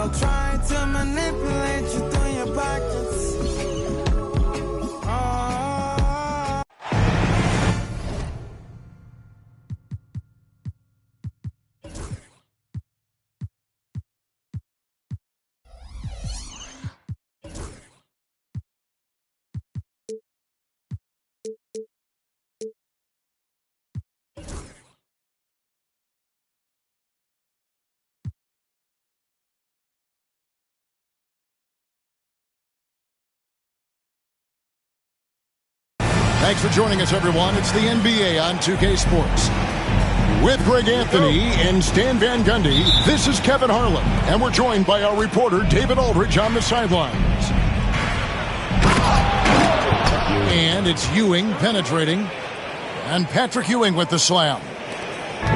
They'll try to manipulate you through your pockets. Thanks for joining us, everyone. It's the NBA on 2K Sports. With Greg Anthony and Stan Van Gundy, this is Kevin Harlan, and we're joined by our reporter, David Aldridge, on the sidelines. And it's Ewing penetrating, and Patrick Ewing with the slam.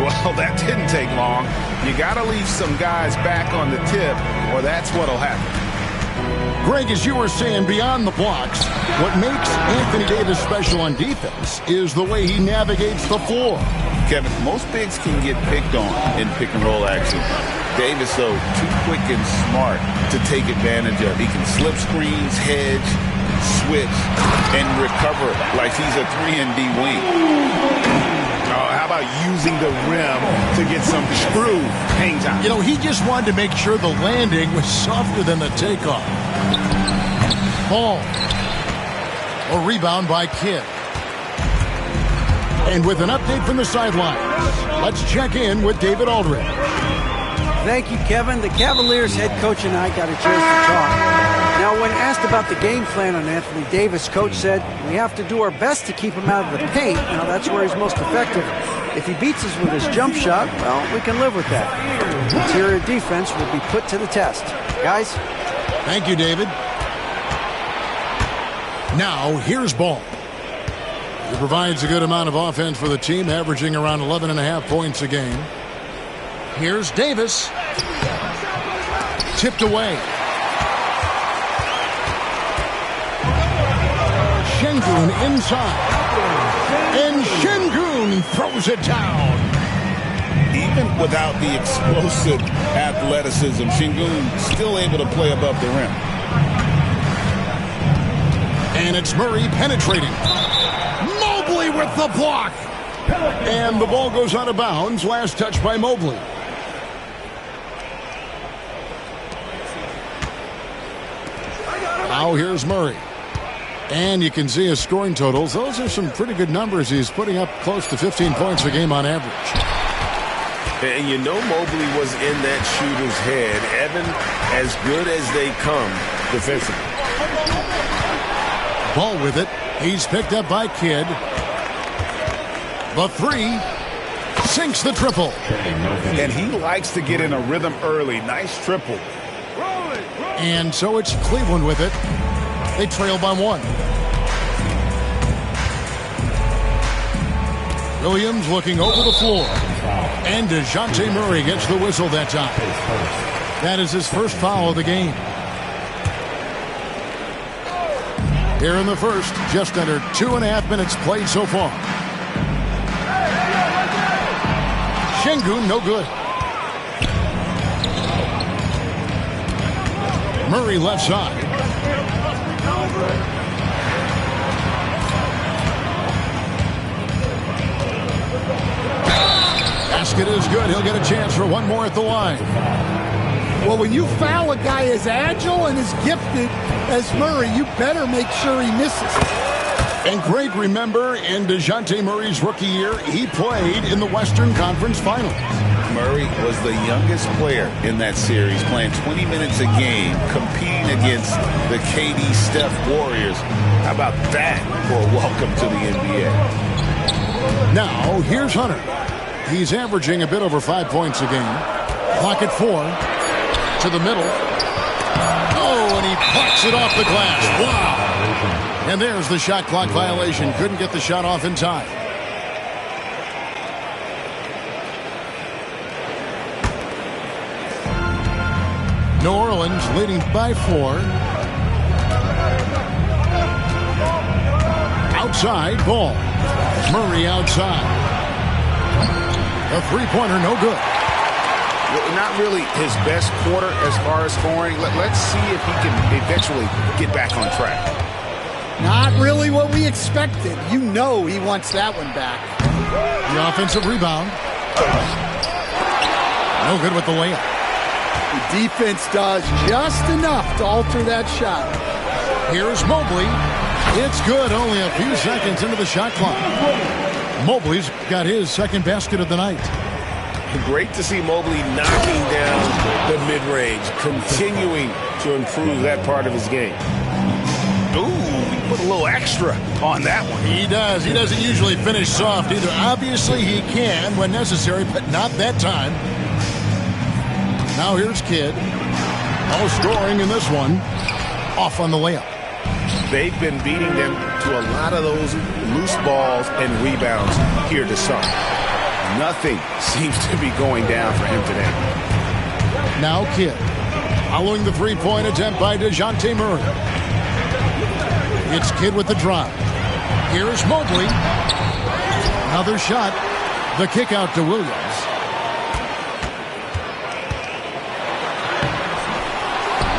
Well, that didn't take long. You got to leave some guys back on the tip, or that's what'll happen. Greg, as you were saying, beyond the blocks, what makes Anthony Davis special on defense is the way he navigates the floor. Kevin, most bigs can get picked on in pick-and-roll action. Davis, though, too quick and smart to take advantage of. He can slip screens, hedge, switch, and recover like he's a 3-and-D wing. How about using the rim to get some screw hang time? You know, he just wanted to make sure the landing was softer than the takeoff. Ball. A rebound by Kidd. And with an update from the sidelines, let's check in with David Aldridge. Thank you, Kevin. The Cavaliers head coach and I got a chance to talk. Now, when asked about the game plan on Anthony Davis, coach said, we have to do our best to keep him out of the paint. Now, that's where he's most effective. If he beats us with his jump shot, well, we can live with that. Interior defense will be put to the test. Guys? Thank you, David. Now, here's Ball. He provides a good amount of offense for the team, averaging around 11.5 points a game. Here's Davis. Tipped away. Şengün inside. And Şengün throws it down. Even without the explosive athleticism, Şengün still able to play above the rim. And it's Murray penetrating. Mobley with the block. And the ball goes out of bounds. Last touch by Mobley. Now here's Murray. And you can see his scoring totals. Those are some pretty good numbers. He's putting up close to 15 points a game on average. And you know Mobley was in that shooter's head. Evan, as good as they come defensively. Ball with it. He's picked up by Kidd. The three. Sinks the triple. And he likes to get in a rhythm early. Nice triple. And so it's Cleveland with it. They trail by one. Williams looking over the floor. And DeJounte Murray gets the whistle that time. That is his first foul of the game. Here in the first, just under 2.5 minutes played so far. Şengün, no good. Murray left side. Basket is good. He'll get a chance for one more at the line. Well, when you foul a guy as agile and as gifted as Murray, you better make sure he misses. And Greg, remember, in DeJounte Murray's rookie year, he played in the Western Conference Finals. Murray was the youngest player in that series, playing 20 minutes a game, competing against the KD Steph Warriors. How about that for a welcome to the NBA? Now, here's Hunter. He's averaging a bit over 5 points a game. Clock at 4. To the middle. Oh, and he plucks it off the glass. Wow. And there's the shot clock violation. Couldn't get the shot off in time. New Orleans leading by 4. Outside, Ball. Murray outside. A three-pointer, no good. not really his best quarter as far as scoring. Let's see if he can eventually get back on track. Not really what we expected. You know he wants that one back. The offensive rebound. No good with the layup. The defense does just enough to alter that shot. Here's Mobley. It's good, only a few seconds into the shot clock. Mobley's got his second basket of the night. Great to see Mobley knocking down the mid-range, continuing to improve that part of his game. Ooh, he put a little extra on that one. He does. He doesn't usually finish soft either. Obviously, he can when necessary, but not that time. Now here's Kidd. All scoring in this one. Off on the layup. They've been beating them to a lot of those loose balls and rebounds here to start. Nothing seems to be going down for him today. Now Kidd. Following the three-point attempt by DeJounte Murray. It's Kidd with the drive. Here's Mobley. Another shot. The kick out to Williams.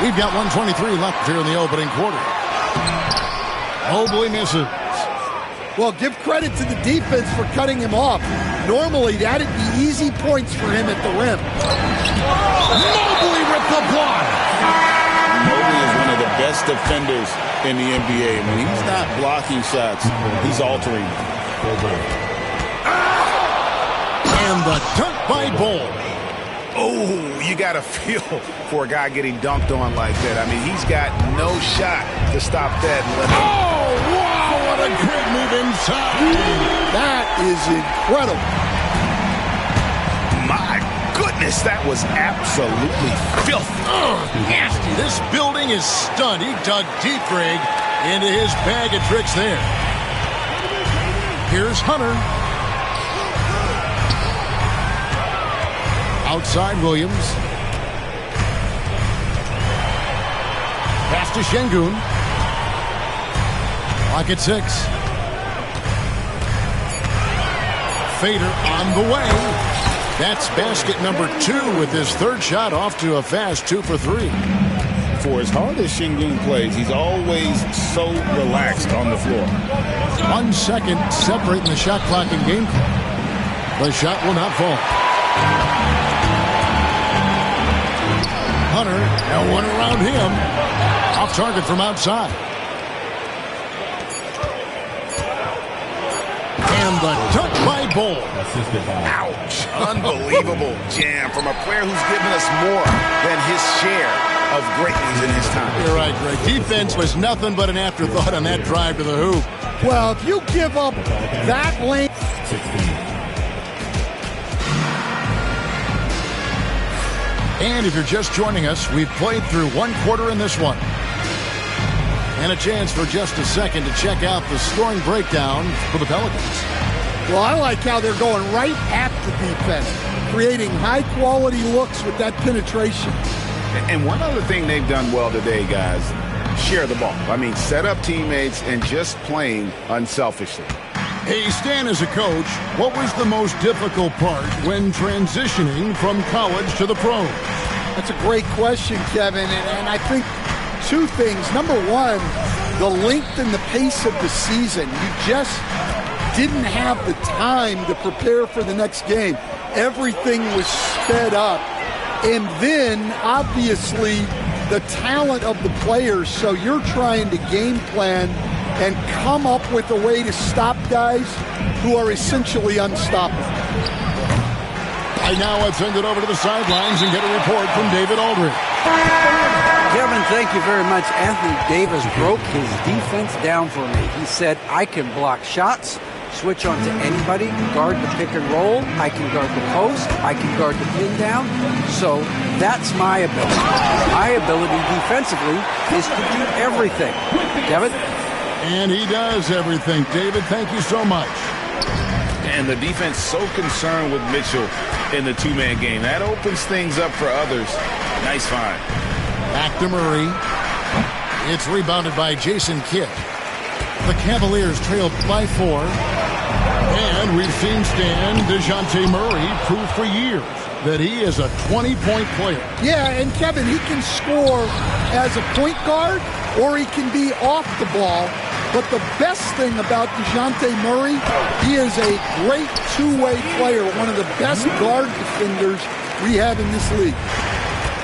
We've got 1:23 left here in the opening quarter. Mobley misses. Well, give credit to the defense for cutting him off. Normally, that'd be easy points for him at the rim. Mobley with the block. Mobley is one of the best defenders in the NBA. When he's not blocking shots, he's altering. And the dunk by Bol. Oh, you got to feel for a guy getting dunked on like that. I mean, he's got no shot to stop that. Oh, wow, what a great move inside. That is incredible. My goodness, that was absolutely filthy. Nasty. This building is stunned. He dug deep, Greg, into his bag of tricks there. Here's Hunter. Outside Williams. Pass to Şengün. Clock at 6. Fader on the way. That's basket number 2 with his third shot off to a fast 2 for 3. For as hard as Şengün plays, he's always so relaxed on the floor. 1 second separating the shot clock and game clock. The shot will not fall. Hunter, and one around him. Off target from outside. And the dunk by Bol. Ouch. Unbelievable jam from a player who's given us more than his share of greatness in his time. You're right, Greg. Defense was nothing but an afterthought on that drive to the hoop. Well, if you give up that length. And if you're just joining us, we've played through 1 quarter in this one. And a chance for just a second to check out the scoring breakdown for the Pelicans. Well, I like how they're going right at the defense, creating high-quality looks with that penetration. And one other thing they've done well today, guys, share the ball. I mean, set up teammates and just playing unselfishly. Hey, Stan, as a coach, what was the most difficult part when transitioning from college to the pros? That's a great question, Kevin, and I think 2 things. Number 1, the length and the pace of the season. You just didn't have the time to prepare for the next game. Everything was sped up. And then, obviously, the talent of the players. So you're trying to game plan and come up with a way to stop guys who are essentially unstoppable. Right now, let's send it over to the sidelines and get a report from David Aldridge. Kevin, thank you very much. Anthony Davis broke his defense down for me. He said, I can block shots, switch on to anybody, guard the pick and roll, I can guard the post, I can guard the pin down. So that's my ability. My ability defensively is to do everything. Kevin? And he does everything. David, thank you so much. And the defense so concerned with Mitchell in the 2-man game. That opens things up for others. Nice find. Back to Murray. It's rebounded by Jason Kidd. The Cavaliers trailed by 4. And we've seen Stan DeJounte Murray prove for years that he is a 20-point player. Yeah, and Kevin, he can score as a point guard or he can be off the ball. But the best thing about DeJounte Murray, he is a great two-way player, one of the best guard defenders we have in this league.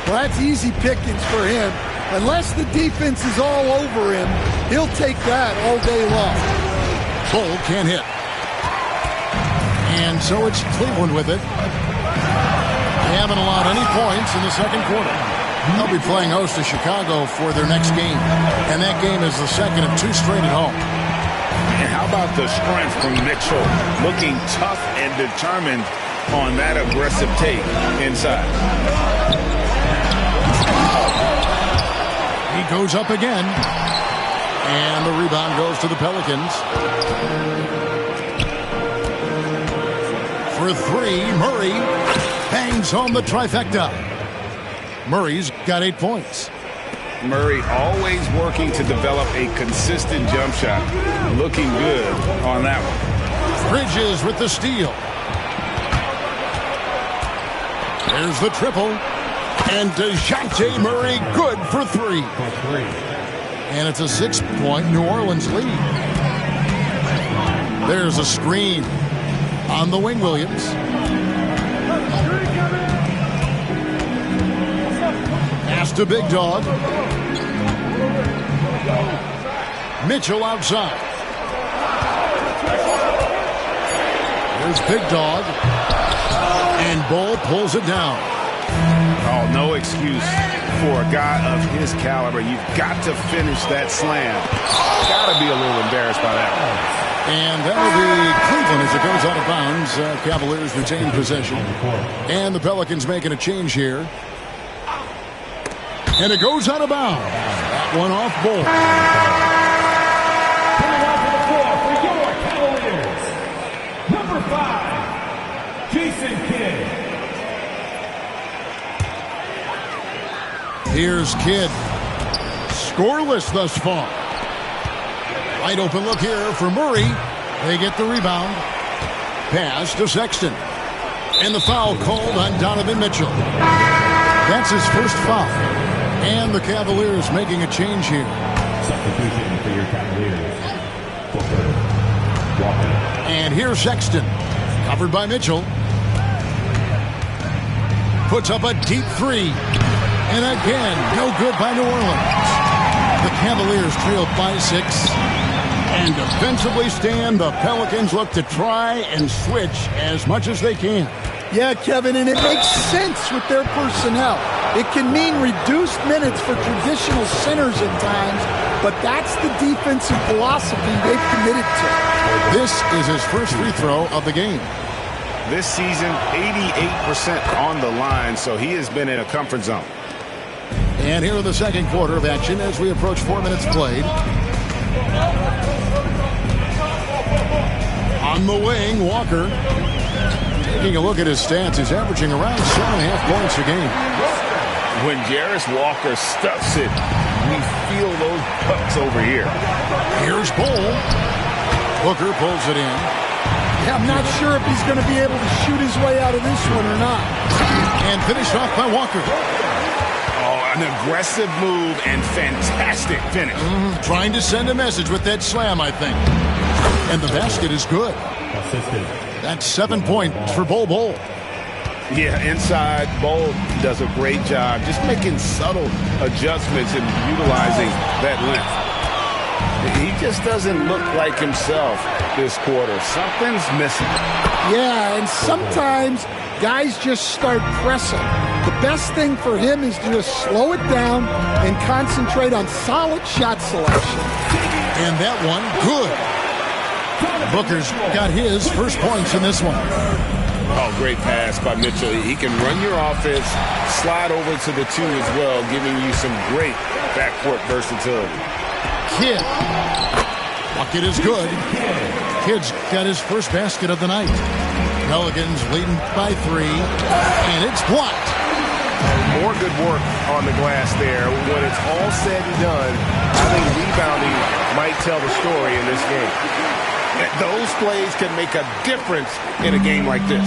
Well, that's easy pickings for him. Unless the defense is all over him, he'll take that all day long. Bull can't hit. And so it's Cleveland with it. They haven't allowed any points in the second quarter. They'll be playing host to Chicago for their next game. And that game is the second of 2 straight at home. And how about the strength from Mitchell? Looking tough and determined on that aggressive take inside. He goes up again. And the rebound goes to the Pelicans. For 3, Murray bangs home the trifecta. Murray's got 8 points. Murray always working to develop a consistent jump shot. Looking good on that one. Bridges with the steal. There's the triple. And DeJounte Murray good for 3. And it's a 6-point New Orleans lead. There's a screen on the wing, Williams. Pass to Big Dog. Mitchell outside. There's Big Dog. And Bull pulls it down. Oh, no excuse for a guy of his caliber. You've got to finish that slam. Got to be a little embarrassed by that one. And that'll be Cleveland as it goes out of bounds. Cavaliers retain possession. And the Pelicans making a change here. And it goes out of bounds. That one off Bull. Number 5, Jason Kidd. Here's Kidd. Scoreless thus far. Wide open look here for Murray. They get the rebound. Pass to Sexton. And the foul called on Donovan Mitchell. That's his first foul. And the Cavaliers making a change here. Substitution for your Cavaliers. Booker, Walker. And here's Sexton. Covered by Mitchell. Puts up a deep 3. And again, no good by New Orleans. The Cavaliers trail by 6. And defensively stand, the Pelicans look to try and switch as much as they can. Yeah, Kevin, and it makes sense with their personnel. It can mean reduced minutes for traditional centers at times, but that's the defensive philosophy they've committed to. This is his first free throw of the game. This season, 88% on the line, so he has been in a comfort zone. And here in the second quarter of action as we approach 4 minutes played. On the wing, Walker. Taking a look at his stats, he's averaging around 7.5 points a game. When Jarris Walker stuffs it, we feel those pucks over here. Here's Bull. Booker pulls it in. Yeah, I'm not sure if he's going to be able to shoot his way out of this one or not. And finished off by Walker. Oh, an aggressive move and fantastic finish. Trying to send a message with that slam, I think. And the basket is good. Assisted. That's 7 points for Bull. Yeah, inside, Bull does a great job just making subtle adjustments and utilizing that length. He just doesn't look like himself this quarter. Something's missing. Yeah, and sometimes guys just start pressing. The best thing for him is to just slow it down and concentrate on solid shot selection. And that one, good. Booker's got his first points in this one. Oh, great pass by Mitchell. He can run your offense, slide over to the 2 as well, giving you some great backcourt versatility. Kidd. Bucket is good. Kidd's got his first basket of the night. Pelicans leading by 3, and it's blocked. More good work on the glass there. When it's all said and done, I think rebounding might tell the story in this game. Those plays can make a difference in a game like this.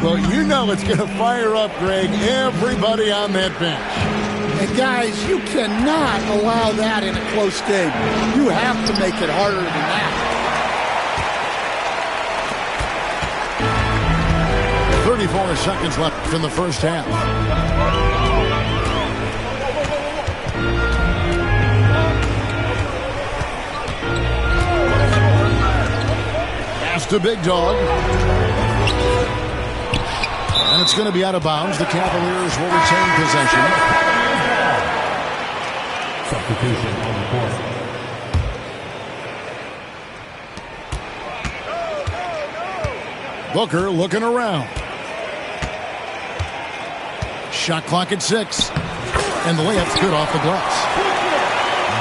Well, you know it's going to fire up, Greg, everybody on that bench. And guys, you cannot allow that in a close game. You have to make it harder than that. 34 seconds left in the first half. Pass to Big Dog. And it's going to be out of bounds. The Cavaliers will retain possession. Substitution on the court. Booker looking around. Shot clock at 6. And the layup's good off the glass.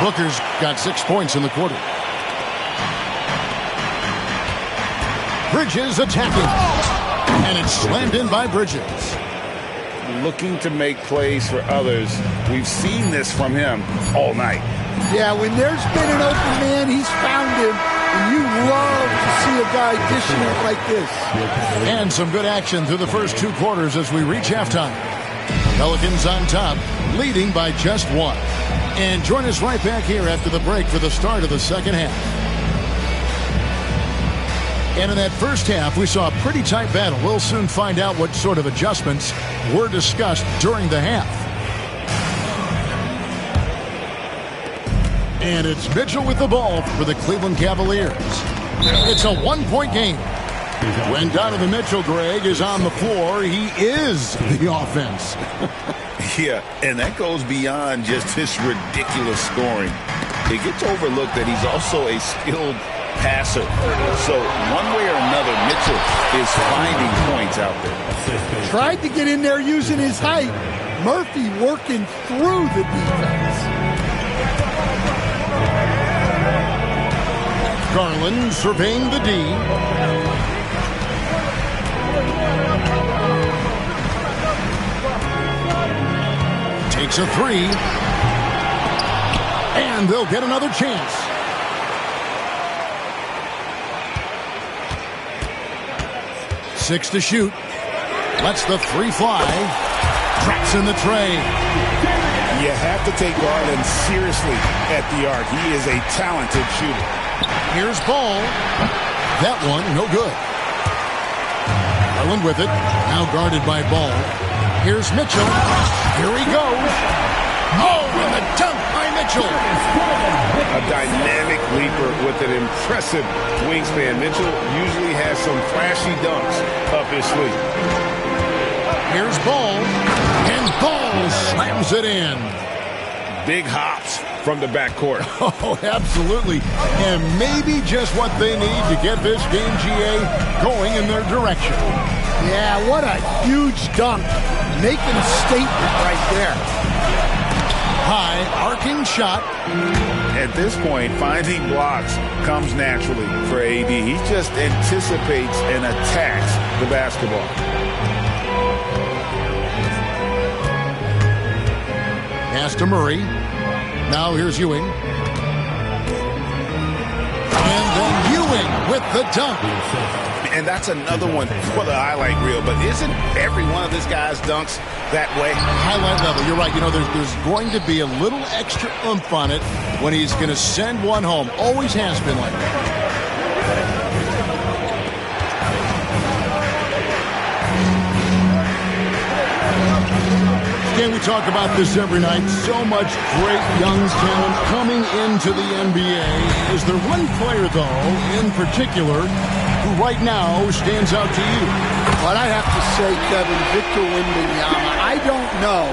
Booker's got 6 points in the quarter. Bridges attacking. And it's slammed in by Bridges. Looking to make plays for others. We've seen this from him all night. Yeah, when there's been an open man, he's found him. And you love to see a guy dishing it like this. And some good action through the first 2 quarters as we reach halftime. Pelicans on top, leading by just 1. And join us right back here after the break for the start of the second half. And in that first half, we saw a pretty tight battle. We'll soon find out what sort of adjustments were discussed during the half. And it's Mitchell with the ball for the Cleveland Cavaliers. It's a 1-point game. When Donovan Mitchell, Greg, is on the floor, he is the offense. Yeah, and that goes beyond just his ridiculous scoring. It gets overlooked that he's also a skilled passer. So one way or another, Mitchell is finding points out there. Tried to get in there using his height. Murphy working through the defense. Garland surveying the D. Takes a 3. And they'll get another chance. Six to shoot. Lets the 3 fly. Traps in the tray. You have to take Garland seriously at the arc. He is a talented shooter. Here's Ball. That one, no good. Garland with it. Now guarded by Ball. Here's Mitchell. Here he goes. Oh, and the dunk by Mitchell. A dynamic leaper with an impressive wingspan. Mitchell usually has some flashy dunks up his sleeve. Here's Ball. And Ball slams it in. Big hops from the backcourt. Oh, absolutely. And maybe just what they need to get this game, GA, going in their direction. Yeah, what a huge dunk. Making a statement right there. High, arcing shot. At this point, finding blocks comes naturally for AD. He just anticipates and attacks the basketball. Pass to Murray. Now here's Ewing. And then Ewing with the dunk. And that's another one for the highlight reel. But isn't every one of this guy's dunks that way? Highlight level, you're right. You know, there's going to be a little extra oomph on it when he's going to send one home. Always has been like that. Again, we talk about this every night. So much great young talent coming into the NBA. Is there one player, though, in particular, who right now stands out to you? What I have to say, Kevin, Victor Wembanyama, I don't know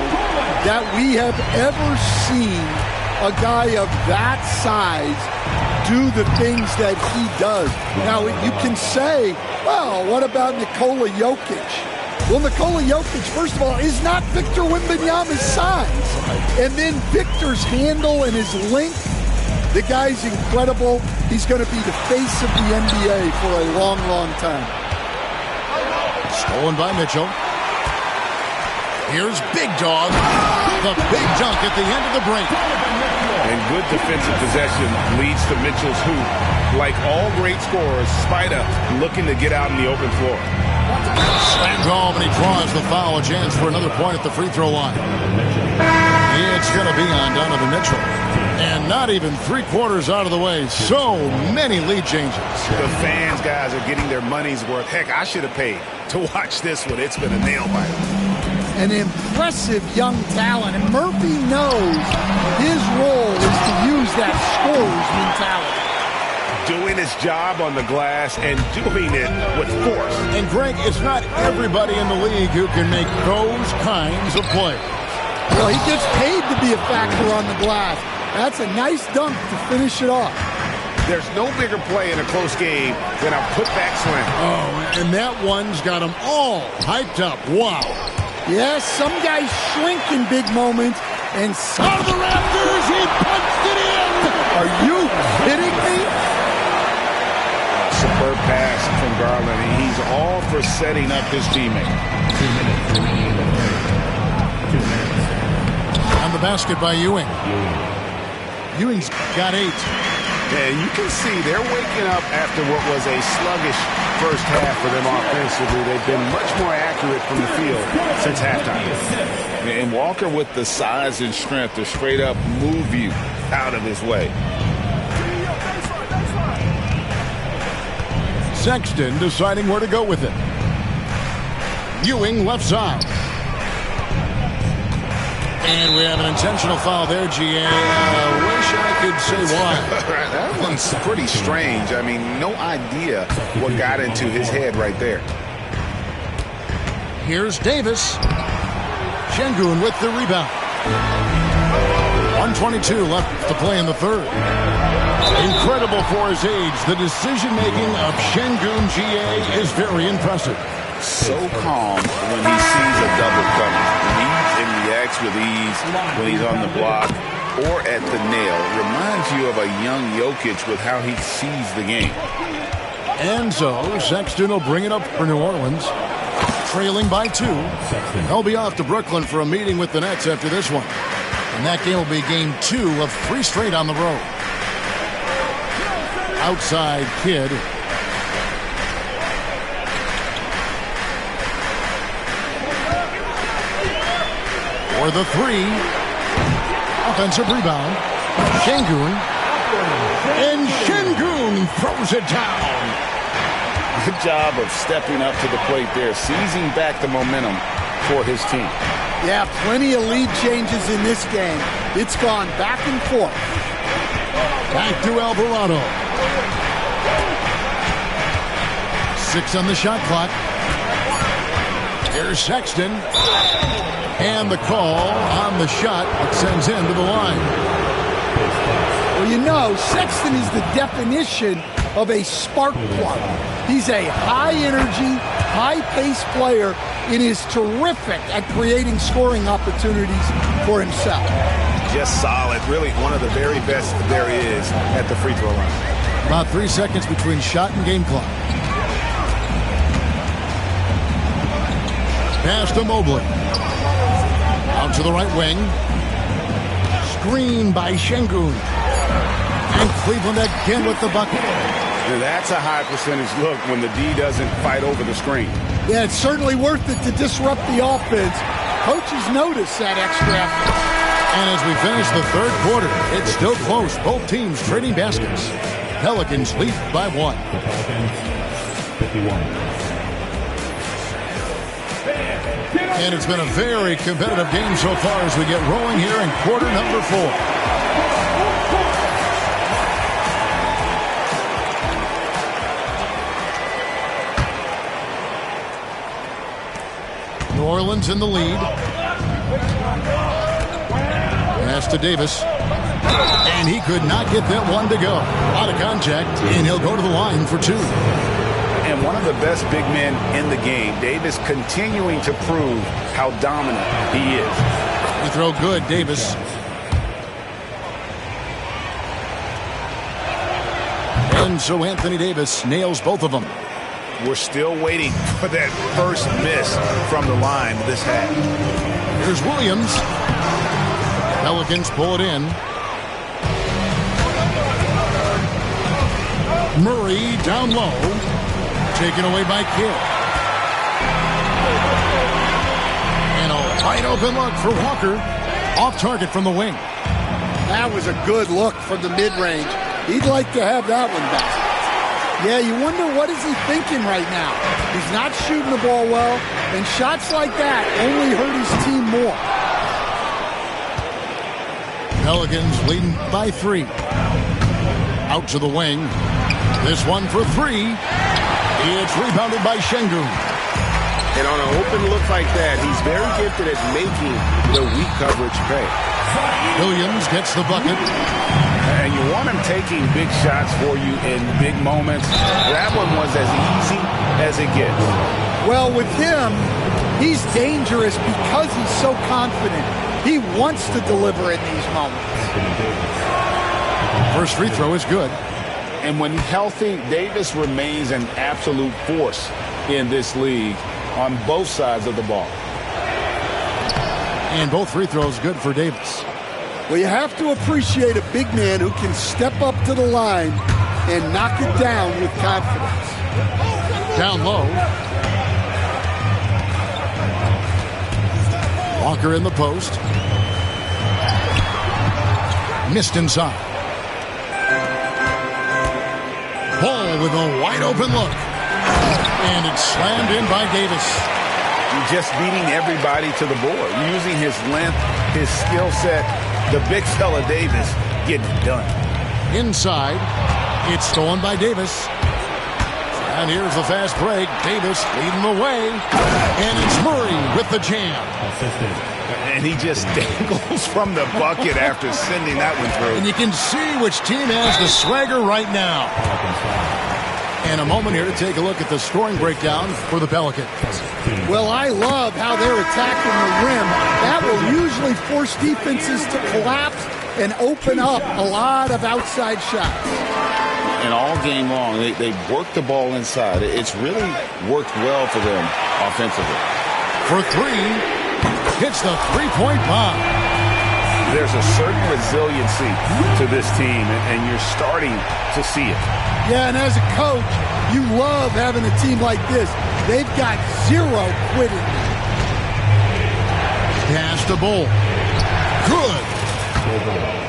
that we have ever seen a guy of that size do the things that he does. Now, you can say, well, what about Nikola Jokic? Well, Nikola Jokic, first of all, is not Victor Wembanyama's size. And then Victor's handle and his length, the guy's incredible. He's going to be the face of the NBA for a long, long time. Stolen by Mitchell. Here's Big Dog. The big dunk at the end of the break. And good defensive possession leads to Mitchell's hoop. Like all great scorers, Spida looking to get out in the open floor. Slammed home, and he draws the foul. A chance for another point at the free throw line. It's going to be on Donovan Mitchell. And not even three-quarters out of the way. So many lead changes. The fans, guys, are getting their money's worth. Heck, I should have paid to watch this one. It's been a nail-biter. An impressive young talent, and Murphy knows his role is to use that scorer's mentality. Doing his job on the glass and doing it with force. And, Greg, it's not everybody in the league who can make those kinds of plays. Well, he gets paid to be a factor on the glass. That's a nice dunk to finish it off. There's no bigger play in a close game than a putback slam. Oh, and that one's got them all hyped up. Wow. Yes, some guys shrink in big moments, and some... Out of the rafters, he punched it in! Are you kidding me? Superb pass from Garland. He's all for setting up his teammate. 2 minutes remaining in the third. 2 minutes. On the basket by Ewing. Ewing's got 8. And you can see they're waking up after what was a sluggish first half for them offensively. They've been much more accurate from the field since halftime. And Walker, with the size and strength to straight up move you out of his way. Sexton deciding where to go with it. Ewing left side. And we have an intentional foul there, GA. Wish I could say why. That one's pretty strange. I mean, no idea what got into his head right there. Here's Davis. Şengün with the rebound. 1:22 left to play in the third. Incredible for his age. The decision-making of Şengün, GA, is very impressive. So calm when he sees a double coming. And reacts with ease when he's on the block or at the nail. Reminds you of a young Jokic with how he sees the game. And so Sexton will bring it up for New Orleans, trailing by 2. They'll be off to Brooklyn for a meeting with the Nets after this one. And that game will be game 2 of 3 straight on the road. Outside Kidd. For the 3. Offensive rebound. Şengün. And Şengün throws it down. Good job of stepping up to the plate there, seizing back the momentum for his team. Yeah, plenty of lead changes in this game. It's gone back and forth. Back to Alvarado. 6 on the shot clock. Here's Sexton. And the call on the shot that sends him to the line. Well, you know, Sexton is the definition of a spark plug. He's a high-energy, high-paced player and is terrific at creating scoring opportunities for himself. Just solid. Really one of the very best there is at the free throw line. About 3 seconds between shot and game clock. Pass to Mobley. Out to the right wing. Screen by Şengün. And Cleveland again with the bucket. Now that's a high percentage look when the D doesn't fight over the screen. Yeah, it's certainly worth it to disrupt the offense. Coaches notice that extra effort. And as we finish the third quarter, it's still close. Both teams trading baskets. Pelicans lead by 1. The Pelicans, 51. And it's been a very competitive game so far as we get rolling here in quarter number 4. New Orleans in the lead. Pass to Davis. And he could not get that one to go. Out of contact, and he'll go to the line for 2. And one of the best big men in the game, Davis, continuing to prove how dominant he is. You throw good, Davis. And so Anthony Davis nails both of them. We're still waiting for that first miss from the line this half. Here's Williams. Pelicans pull it in. Murray down low. Taken away by Kidd. And a wide open look for Walker. Off target from the wing. That was a good look from the mid-range. He'd like to have that one back. Yeah, you wonder what is he thinking right now. He's not shooting the ball well, and shots like that only hurt his team more. Pelicans leading by 3. Out to the wing. This one for 3. It's rebounded by Şengün. And on an open look like that, he's very gifted at making the weak coverage pay. Williams gets the bucket. And you want him taking big shots for you in big moments. That one was as easy as it gets. Well, with him, he's dangerous because he's so confident. He wants to deliver in these moments. First free throw is good. And when healthy, Davis remains an absolute force in this league on both sides of the ball. And both free throws good for Davis. Well, you have to appreciate a big man who can step up to the line and knock it down with confidence. Down low. Walker in the post. Missed inside. Ball with a wide open look. And it's slammed in by Davis. Just beating everybody to the board. Using his length, his skill set. The big fella Davis getting it done. Inside. It's stolen by Davis. And here's the fast break. Davis leading the way. And it's Murray with the jam. And he just dangles from the bucket after sending that one through. And you can see which team has the swagger right now. And a moment here to take a look at the scoring breakdown for the Pelicans. Well, I love how they're attacking the rim. That will usually force defenses to collapse and open up a lot of outside shots. And all game long, they work the ball inside. It's really worked well for them offensively. For 3, hits the three-point bomb. There's a certain resiliency to this team, and you're starting to see it. Yeah, and as a coach, you love having a team like this. They've got zero quitting. Pass to Bull. Good.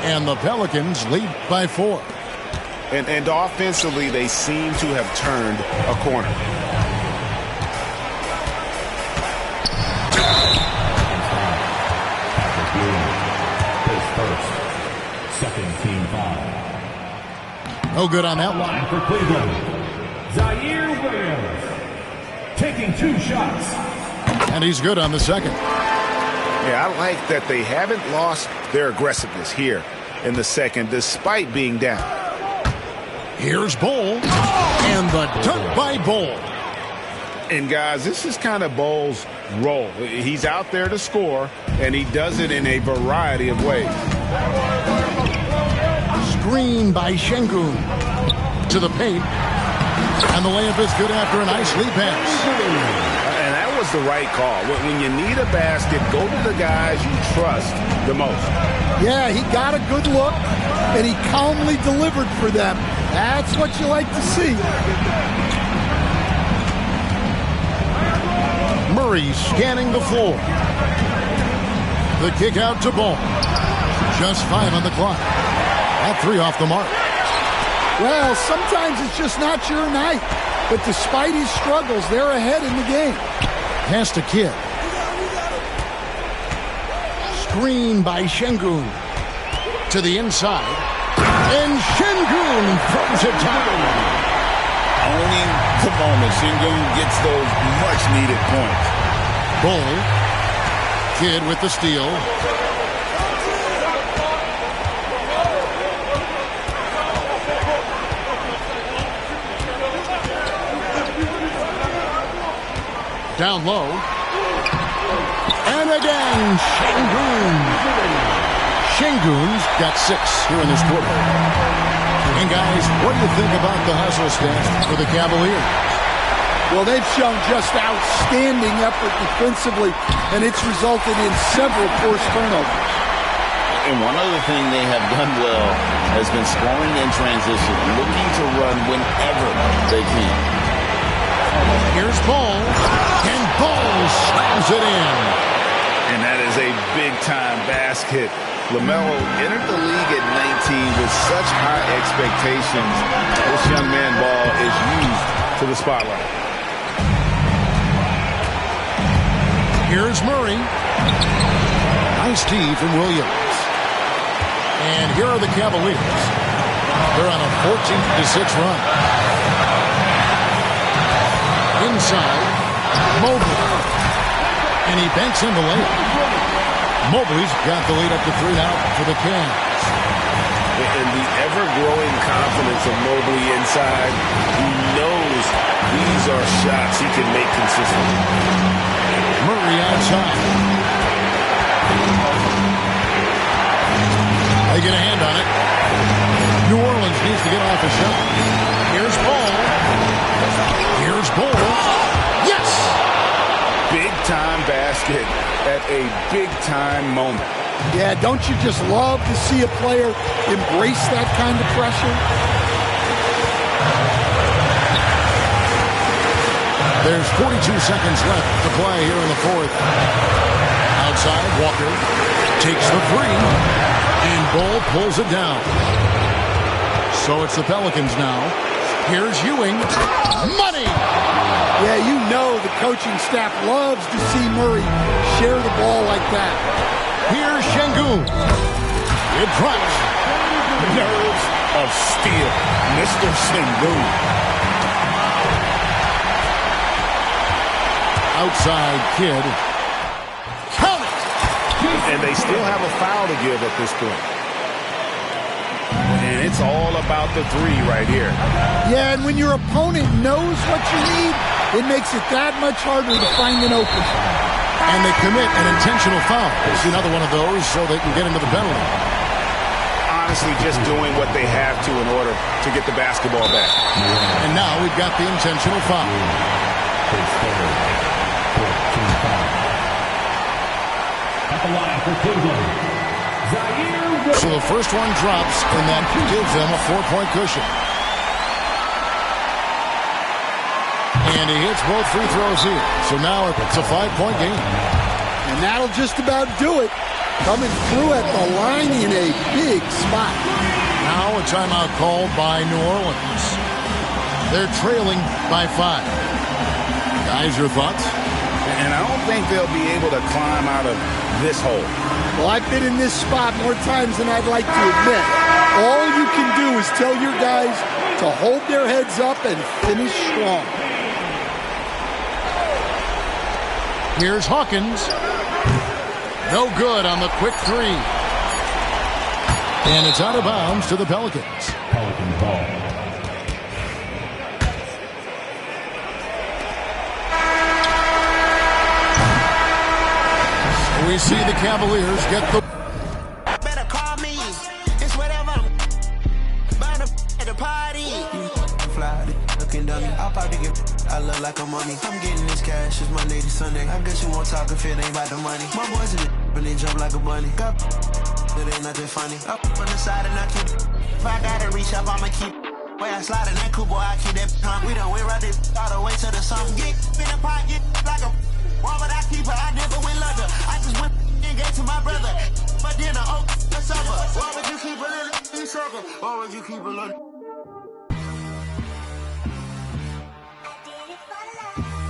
And the Pelicans lead by 4. And offensively, they seem to have turned a corner. Second team foul. No good on that one. For Cleveland, Zaire Williams taking 2 shots. And he's good on the second. Yeah, I like that they haven't lost their aggressiveness here in the second, despite being down. Here's Bull. And the dunk by Bull. And, guys, this is kind of Bull's role. He's out there to score, and he does it in a variety of ways. Screen by Şengün. To the paint. And the layup is good after a nice lead pass. And that was the right call. When you need a basket, go to the guys you trust the most. Yeah, he got a good look, and he calmly delivered for them. That's what you like to see. Murray scanning the floor. The kick out to Ball. Just 5 on the clock. All 3 off the mark. Well, sometimes it's just not your night. But despite his struggles, they're ahead in the game. Pass to Kidd. Screen by Şengün. To the inside. And Şengün throws it down. Owning the moment. Şengün gets those much-needed points. Bull. Kidd with the steal. Down low. And again, Şengün. Şengün's got 6 here in this quarter. And guys, what do you think about the hustle stance for the Cavaliers? Well, they've shown just outstanding effort defensively, and it's resulted in several forced turnovers. And one other thing they have done well has been scoring in transition, looking to run whenever they can. Here's Ball, and Ball slams it in. And that is a big-time basket. LaMelo entered the league at 19 with such high expectations. This young man Ball is used to the spotlight. Here's Murray. Nice D from Williams. And here are the Cavaliers. They're on a 14-6 run. Inside, Mobley. And he banks in the layup. Mobley's got the lead up to 3 now for the Cavs. And the ever-growing confidence of Mobley inside, he knows these are shots he can make consistently. Murray outside. They get a hand on it. New Orleans needs to get off a shot. Here's Ball. Here's Ball. Yes! Big-time basket at a big-time moment. Yeah, don't you just love to see a player embrace that kind of pressure? There's 42 seconds left to play here in the fourth. Outside, Walker takes the three, and Ball pulls it down. So it's the Pelicans now. Here's Ewing. Money! Yeah, you know the coaching staff loves to see Murray share the ball like that. Here's Şengün. It drops. Nerves of steel. Mr. Şengün. Outside Kidd. Count it! And they still have a foul to give at this point. And it's all about the three right here. Yeah, and when your opponent knows what you need, it makes it that much harder to find an open. And they commit an intentional foul. It's another one of those so they can get into the penalty. Honestly, just doing what they have to in order to get the basketball back. And now we've got the intentional foul. At the line for Cleveland, Zaire. So the first one drops, and that gives them a 4-point cushion. And he hits both free throws here. So now it's a 5-point game. And that'll just about do it. Coming through at the line in a big spot. Now a timeout called by New Orleans. They're trailing by 5. Guys, your thoughts? And I don't think they'll be able to climb out of this hole. Well, I've been in this spot more times than I'd like to admit. All you can do is tell your guys to hold their heads up and finish strong. Here's Hawkins. No good on the quick three. And it's out of bounds to the Pelicans. Pelicans ball. We see the Cavaliers get the... Better call me. It's whatever. Burn at the party. Fly, looking dummy. I'll probably get. I look like a mummy. I'm getting this cash. It's Monday to Sunday. I guess you won't talk if it ain't about the money. My boys in the when they jump like a bunny. Got it ain't nothing funny. Up on the side and I keep. If I gotta reach up, I'ma keep. Way I slide in that cool boy, I keep that pump. We done went right this all the way to the sun. Get in the pocket like a. Why would I keep her? I never went under. I just went and gave to my brother. But then I the suffer. Why would you keep a little sucker? Why would you keep a little?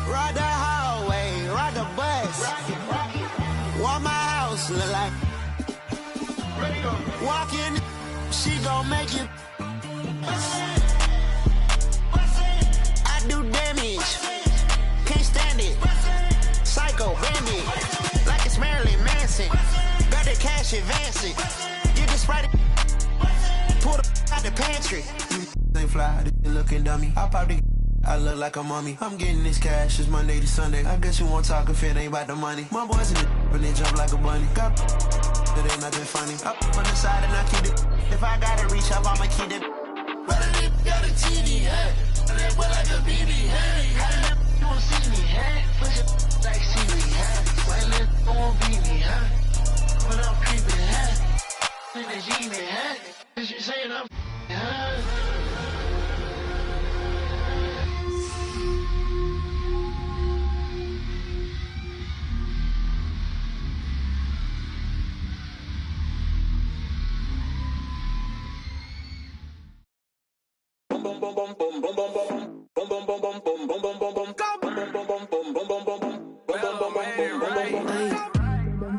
Ride the hallway, ride the bus. What my house look like? Walk in, she gon' make you. I do damage. Can't stand it. Psycho, bandit, like it's Marilyn Manson. Got the cash advancing. You just spread it. Pull the out the pantry. They fly, they looking dummy. I probably I look like a mummy. I'm getting this cash. It's Monday to Sunday. I guess you won't talk if it ain't about the money. My boys in the when they jump like a bunny. Got it ain't nothing funny. Up on the side and I keep it. If I gotta reach up, I'ma keep it. But I got a TV, hey. But like a BB, hey. You won't see me, hey. Push it like see me, hey. Well, it won't be me, huh? When I'm creeping, hey.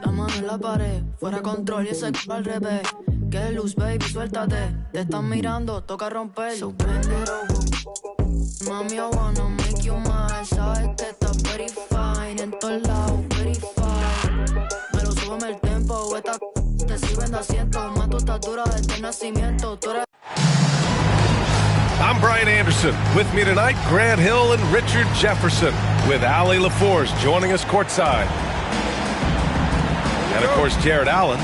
La mano en la pared, fuera control y ese al revés. Que luz, baby, suéltate. Te están mirando, toca romper. So bend it over. Mami, I wanna make you mine. Sabes que estás very fine. En todos lados, very fine. Me lo súbeme el tempo. Esta te sirven de asiento. Más tu estatura desde nacimiento. Tú eres... I'm Brian Anderson. With me tonight, Grant Hill and Richard Jefferson, with Allie LaForce joining us courtside. And, of course, Jared Allen,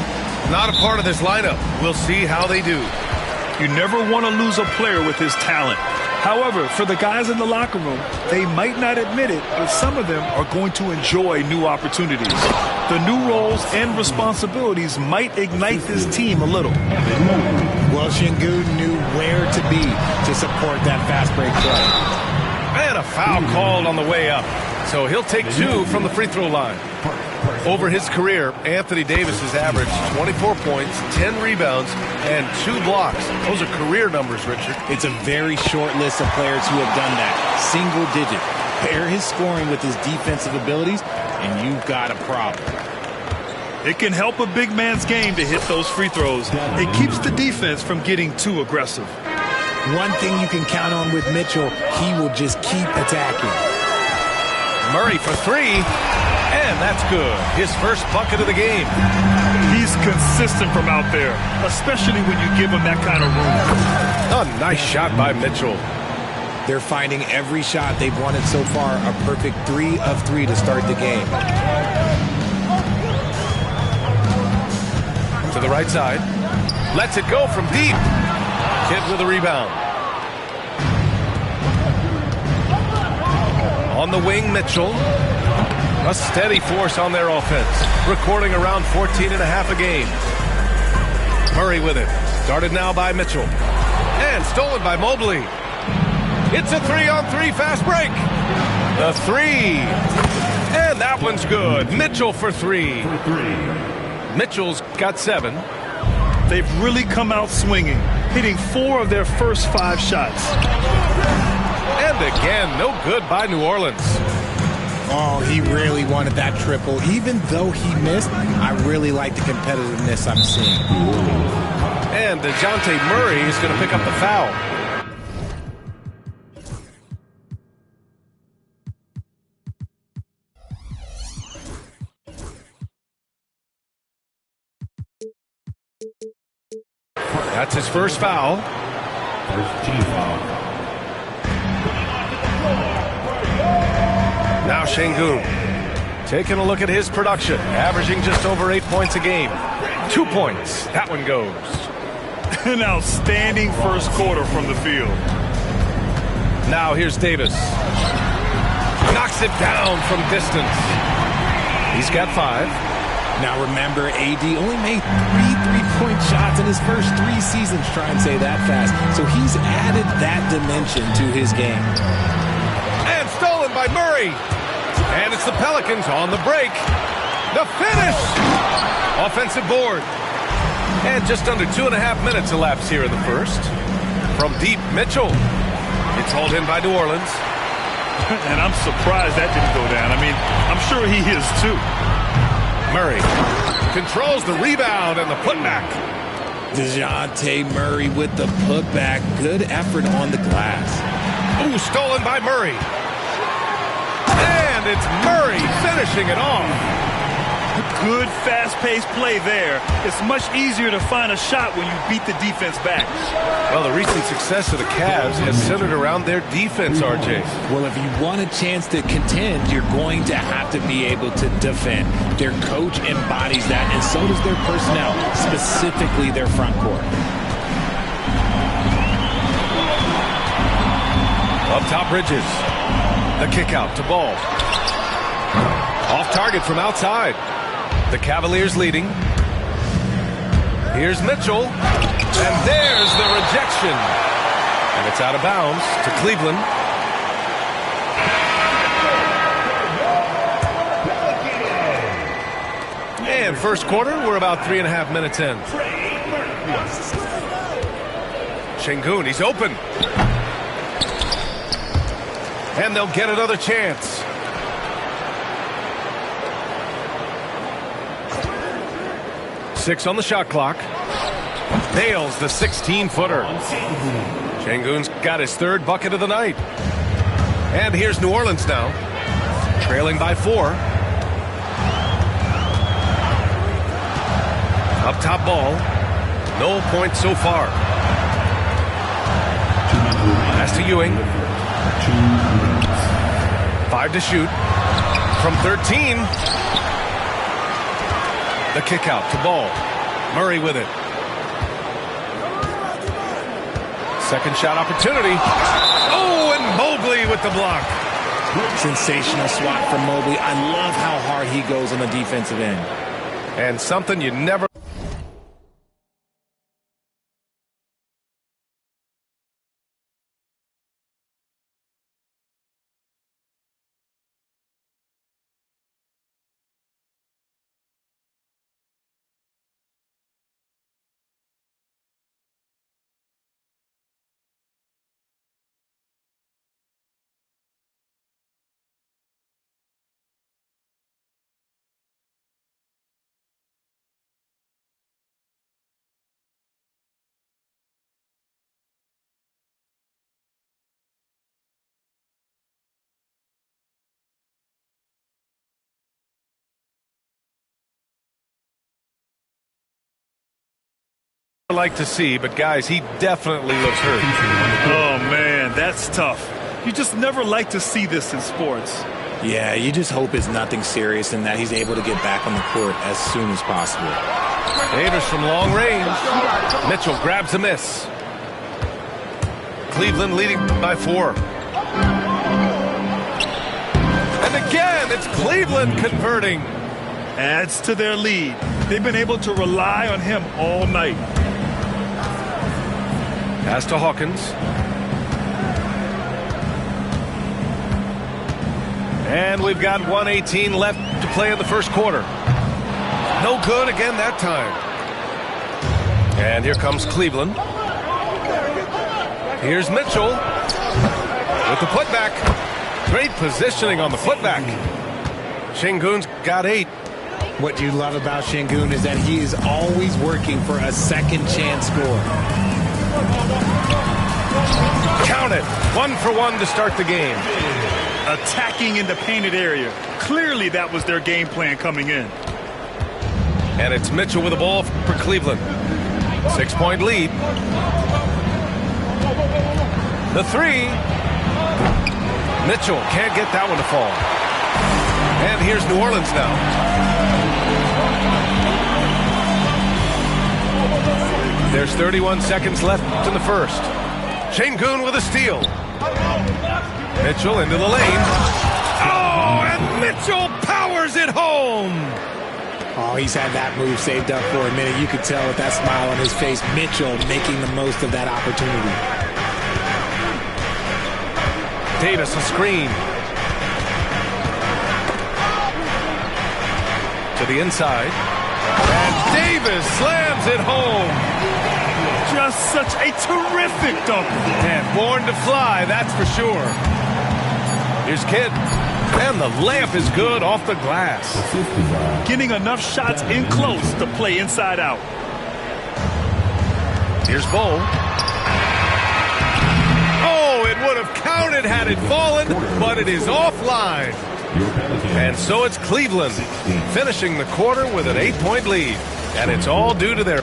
not a part of this lineup. We'll see how they do. You never want to lose a player with his talent. However, for the guys in the locker room, they might not admit it, but some of them are going to enjoy new opportunities. The new roles and responsibilities might ignite this team a little. Well, Sengun knew where to be to support that fast break play. And a foul called on the way up. So he'll take 2 from the free throw line. Over his career, Anthony Davis has averaged 24 points, 10 rebounds, and 2 blocks. Those are career numbers, Richard. It's a very short list of players who have done that. Single digit. Pair his scoring with his defensive abilities, and you've got a problem. It can help a big man's game to hit those free throws. It keeps the defense from getting too aggressive. One thing you can count on with Mitchell, he will just keep attacking. Murray for 3, and that's good. His first bucket of the game. He's consistent from out there, especially when you give him that kind of room. A nice shot by Mitchell. They're finding every shot they've wanted so far a perfect 3 of 3 to start the game. To the right side. Lets it go from deep. Kidd with a rebound. On the wing, Mitchell. A steady force on their offense. Recording around 14.5 a game. Murray with it. Started now by Mitchell. And stolen by Mobley. It's a 3-on-3 fast break. The 3. And that one's good. Mitchell for 3. Mitchell's got 7. They've really come out swinging, hitting 4 of their first 5 shots. And again, no good by New Orleans. Oh, he really wanted that triple. Even though he missed, I really like the competitiveness I'm seeing. And DeJounte Murray is going to pick up the foul. That's his first foul. First team foul. Now Sengun taking a look at his production, averaging just over 8 points a game. 2 points. That one goes. An outstanding first quarter from the field. Now here's Davis. Knocks it down from distance. He's got 5. Now remember, AD only made 3 3-point shots in his first 3 seasons. Try and say that fast. So he's added that dimension to his game. And stolen by Murray. And it's the Pelicans on the break. The finish. Offensive board. And just under 2.5 minutes elapsed here in the first. From deep, Mitchell. It's hauled in by New Orleans. And I'm surprised that didn't go down. I mean, I'm sure he is too. Murray controls the rebound and the putback. DeJounte Murray with the putback. Good effort on the glass. Ooh, stolen by Murray. And it's Murray finishing it off. Good fast-paced play there. It's much easier to find a shot when you beat the defense back. Well, the recent success of the Cavs has centered around their defense, RJ. Well, if you want a chance to contend, you're going to have to be able to defend. Their coach embodies that, and so does their personnel, specifically their front court. Up top, Bridges. The kick out to Ball. Off target from outside. The Cavaliers leading. Here's Mitchell. And there's the rejection. And it's out of bounds to Cleveland. And first quarter, we're about 3.5 minutes in. Şengün, he's open. And they'll get another chance. Six on the shot clock. Nails the 16-footer. Şengün's got his third bucket of the night. And here's New Orleans now, trailing by 4. Up top ball. No points so far. Pass to Ewing. 5 to shoot. From 13. The kick out to Ball. Murray with it. Second shot opportunity. Oh, and Mobley with the block. Sensational swat from Mobley. I love how hard he goes on the defensive end. And something you never... like to see, but guys, he definitely looks hurt. Oh man, that's tough. You just never like to see this in sports. Yeah, you just hope it's nothing serious and that he's able to get back on the court as soon as possible. Davis from long range. Mitchell grabs a miss. Cleveland leading by 4. And again, it's Cleveland converting. Adds to their lead. They've been able to rely on him all night. Pass to Hawkins. And we've got 1:18 left to play in the first quarter. No good again that time. And here comes Cleveland. Here's Mitchell with the putback. Great positioning on the putback. Şengün's got 8. What you love about Şengün is that he is always working for a second chance score. Count it. 1 for 1 to start the game. Attacking in the painted area. Clearly that was their game plan coming in. And it's Mitchell with the ball for Cleveland. 6-point lead. The 3. Mitchell can't get that one to fall. And here's New Orleans now. There's 31 seconds left in the first. Şengün with a steal. Mitchell into the lane. Oh, and Mitchell powers it home. Oh, he's had that move saved up for a minute. You could tell with that smile on his face, Mitchell making the most of that opportunity. Davis a screen. To the inside. And Davis slams it home. Just such a terrific dunk. And born to fly, that's for sure. Here's Kidd. And the layup is good off the glass. Getting enough shots in close to play inside out. Here's Bol. Oh, it would have counted had it fallen, but it is offline. And so it's Cleveland finishing the quarter with an 8-point lead. And it's all due to their...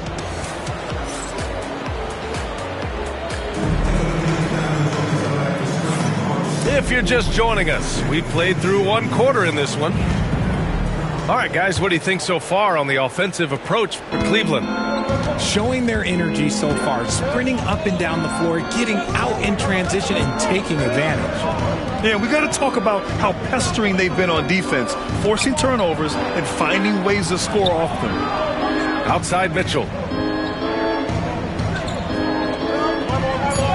If you're just joining us, we've played through 1 quarter in this one. All right, guys, what do you think so far on the offensive approach for Cleveland? Showing their energy so far, sprinting up and down the floor, getting out in transition and taking advantage. Yeah, we got to talk about how pestering they've been on defense, forcing turnovers and finding ways to score off them. Outside Mitchell.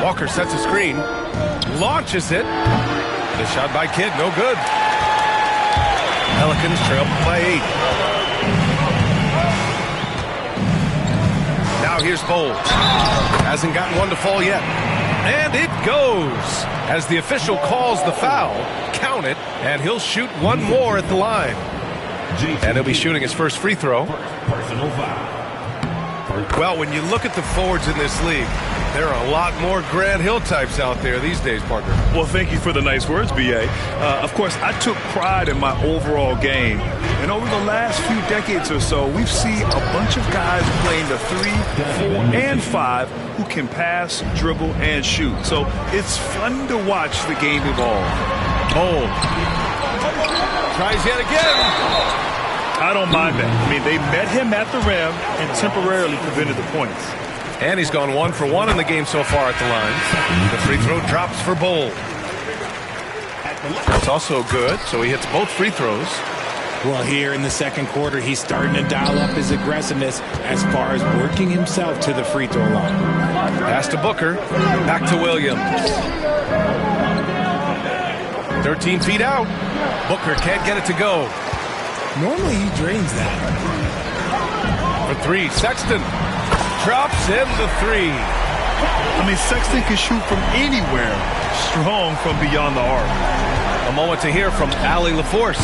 Walker sets a screen, launches it. The shot by Kidd, no good. Pelicans trail by 8. Now here's Bowles. Hasn't gotten one to fall yet. And it goes. As the official calls the foul, count it, and he'll shoot one more at the line. And he'll be shooting his first free throw. Personal foul. Well, when you look at the forwards in this league, there are a lot more Grant Hill types out there these days, partner. Well, thank you for the nice words, B.A. Of course, I took pride in my overall game. And over the last few decades or so, we've seen a bunch of guys playing the 3, 4, and 5 who can pass, dribble, and shoot. So it's fun to watch the game evolve. Bowles tries yet again. I don't mind that. I mean, they met him at the rim and temporarily prevented the points. And he's gone 1 for 1 in the game so far at the line. The free throw drops for Bowles. That's also good, so he hits both free throws. Well, here in the second quarter, he's starting to dial up his aggressiveness as far as working himself to the free throw line. Pass to Booker. Back to Williams. 13 feet out. Booker can't get it to go. Normally he drains that. For 3, Sexton drops in the 3. I mean, Sexton can shoot from anywhere, strong from beyond the arc. A moment to hear from Allie LaForce.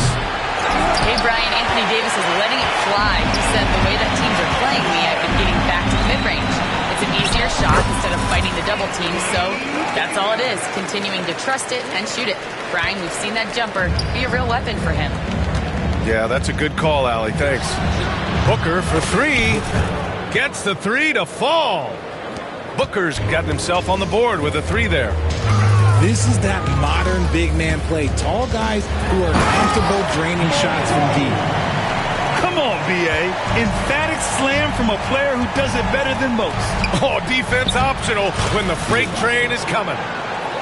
Hey, Brian, Anthony Davis is letting it fly. He said the way that teams are playing me, I've been getting back to the mid-range. It's an easier shot instead of fighting the double team, so that's all it is, continuing to trust it and shoot it. Brian, we've seen that jumper be a real weapon for him. Yeah, that's a good call, Allie. Thanks. Booker for 3. Gets the 3 to fall. Booker's gotten himself on the board with a 3 there. This is that modern big man play. Tall guys who are comfortable draining shots from deep. Come on, B.A. Emphatic slam from a player who does it better than most. Oh, defense optional when the freight train is coming.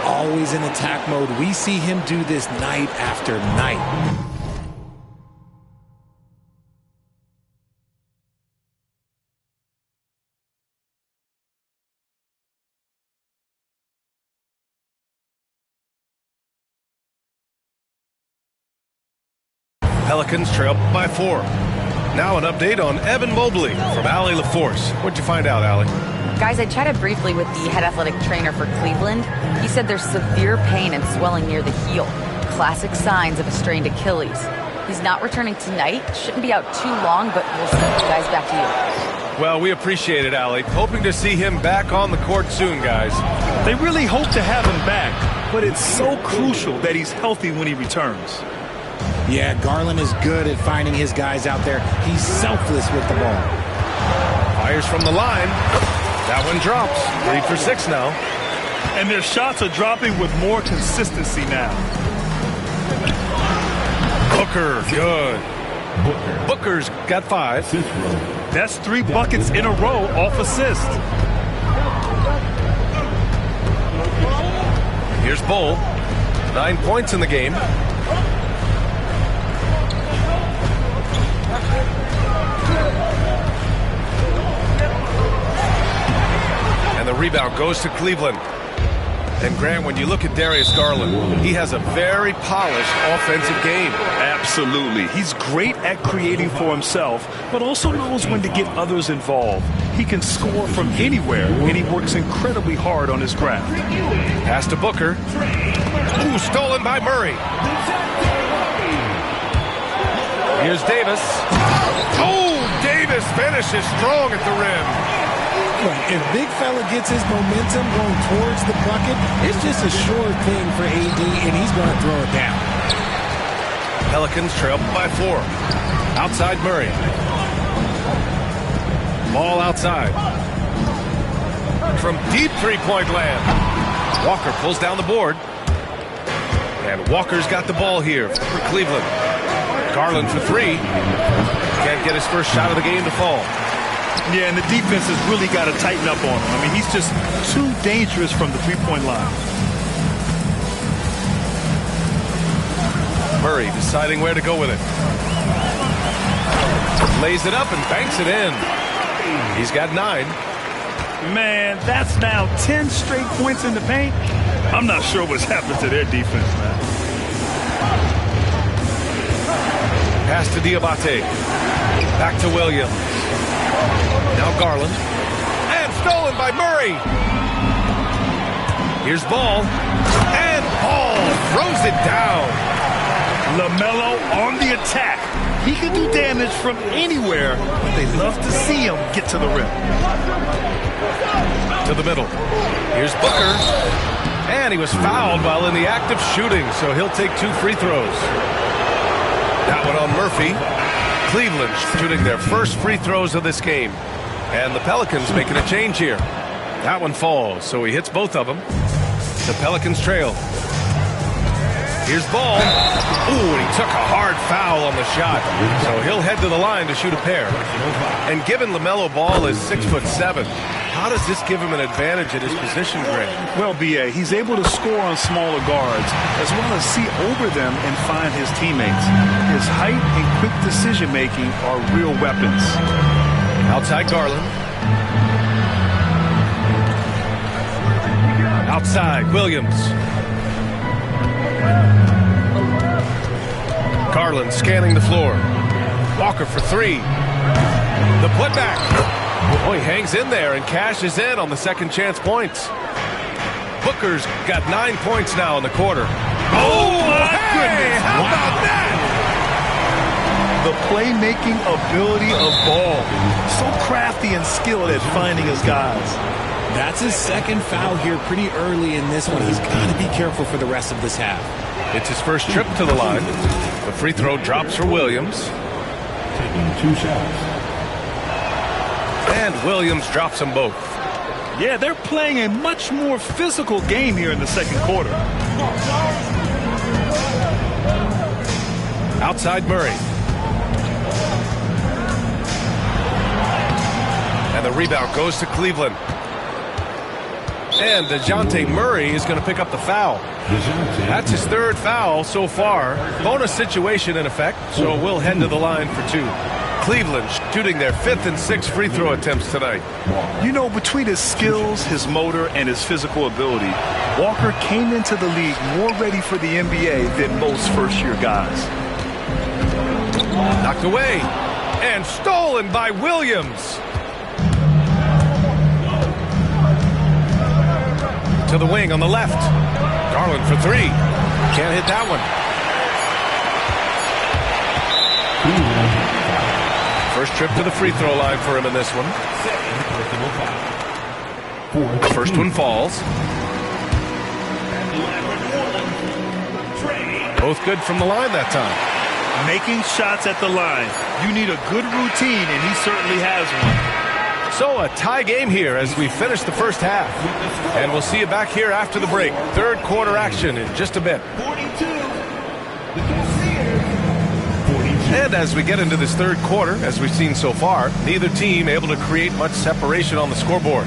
Always in attack mode. We see him do this night after night. Pelicans trail by 4. Now an update on Evan Mobley from Allie LaForce. What'd you find out, Allie? Guys, I chatted briefly with the head athletic trainer for Cleveland. He said there's severe pain and swelling near the heel. Classic signs of a strained Achilles. He's not returning tonight. Shouldn't be out too long, but we'll see. Guys, back to you. Well, we appreciate it, Allie. Hoping to see him back on the court soon, guys. They really hope to have him back, but it's so crucial that he's healthy when he returns. Yeah, Garland is good at finding his guys out there. He's selfless with the ball. Fires from the line. That one drops. 3 for 6 now. And their shots are dropping with more consistency now. Booker, good. Booker's got 5. That's 3 buckets in a row off assist. Here's Bowles. 9 points in the game. And the rebound goes to Cleveland. And Grant, when you look at Darius Garland, he has a very polished offensive game. Absolutely. He's great at creating for himself, but also knows when to get others involved. He can score from anywhere, and he works incredibly hard on his craft. Pass to Booker. Ooh, stolen by Murray. Here's Davis. Oh, Davis finishes strong at the rim. Right. If big fella gets his momentum going towards the bucket, it's just a sure thing for AD, and he's going to throw it down. Pelicans trail by 4. Outside Murray. Ball outside. From deep three-point land. Walker pulls down the board. And Walker's got the ball here for Cleveland. Garland for 3. Can't get his first shot of the game to fall. Yeah, and the defense has really got to tighten up on him. I mean, he's just too dangerous from the three-point line. Murray deciding where to go with it. Lays it up and banks it in. He's got 9. Man, that's now 10 straight points in the paint. I'm not sure what's happened to their defense, man. Pass to Diabate. Back to Williams. Now Garland. And stolen by Murray. Here's Ball. And Ball throws it down. LaMelo on the attack. He can do damage from anywhere, but they love to see him get to the rim. To the middle. Here's Booker. And he was fouled while in the act of shooting, so he'll take 2 free throws. That one on Murphy. Cleveland shooting their first free throws of this game. And the Pelicans making a change here. That one falls, so he hits both of them. The Pelicans trail. Here's Ball. Ooh, and he took a hard foul on the shot. So he'll head to the line to shoot a pair. And given LaMelo Ball is 6'7", how does this give him an advantage at his position, Greg? Well, B.A., he's able to score on smaller guards, as well as see over them and find his teammates. His height and quick decision-making are real weapons. Outside Garland. Outside Williams. Garland scanning the floor. Walker for 3. The putback. Oh, he hangs in there and cashes in on the second chance points. Booker's got 9 points now in the quarter. Oh, my goodness. How about that? The playmaking ability of Ball. So crafty and skilled at finding his guys. That's his second foul here pretty early in this one. He's got to be careful for the rest of this half. It's his first trip to the line. The free throw drops for Williams. Taking 2 shots. And Williams drops them both. Yeah, they're playing a much more physical game here in the second quarter. Outside Murray. And the rebound goes to Cleveland. And DeJounte Murray is going to pick up the foul. That's his 3rd foul so far. Bonus situation in effect, so we'll head to the line for 2. Cleveland shooting their 5th and 6th free throw attempts tonight. You know, between his skills, his motor, and his physical ability, Walker came into the league more ready for the NBA than most first-year guys. Knocked away. And stolen by Williams. To the wing on the left. Garland for 3. Can't hit that one. First trip to the free throw line for him in this one. The first one falls. Both good from the line that time. Making shots at the line. You need a good routine, and he certainly has one. So a tie game here as we finish the first half. And we'll see you back here after the break. 3rd quarter action in just a bit. And as we get into this 3rd quarter, as we've seen so far, neither team able to create much separation on the scoreboard.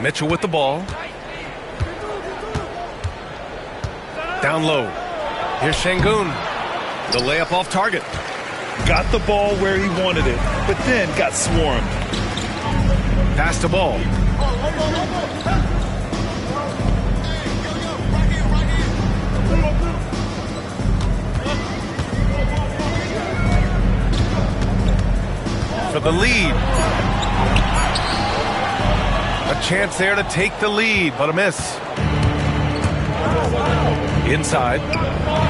Mitchell with the ball. Down low. Here's Şengün. The layup off target. Got the ball where he wanted it, but then got swarmed. Pass the ball. For the lead. A chance there to take the lead, but a miss. Inside.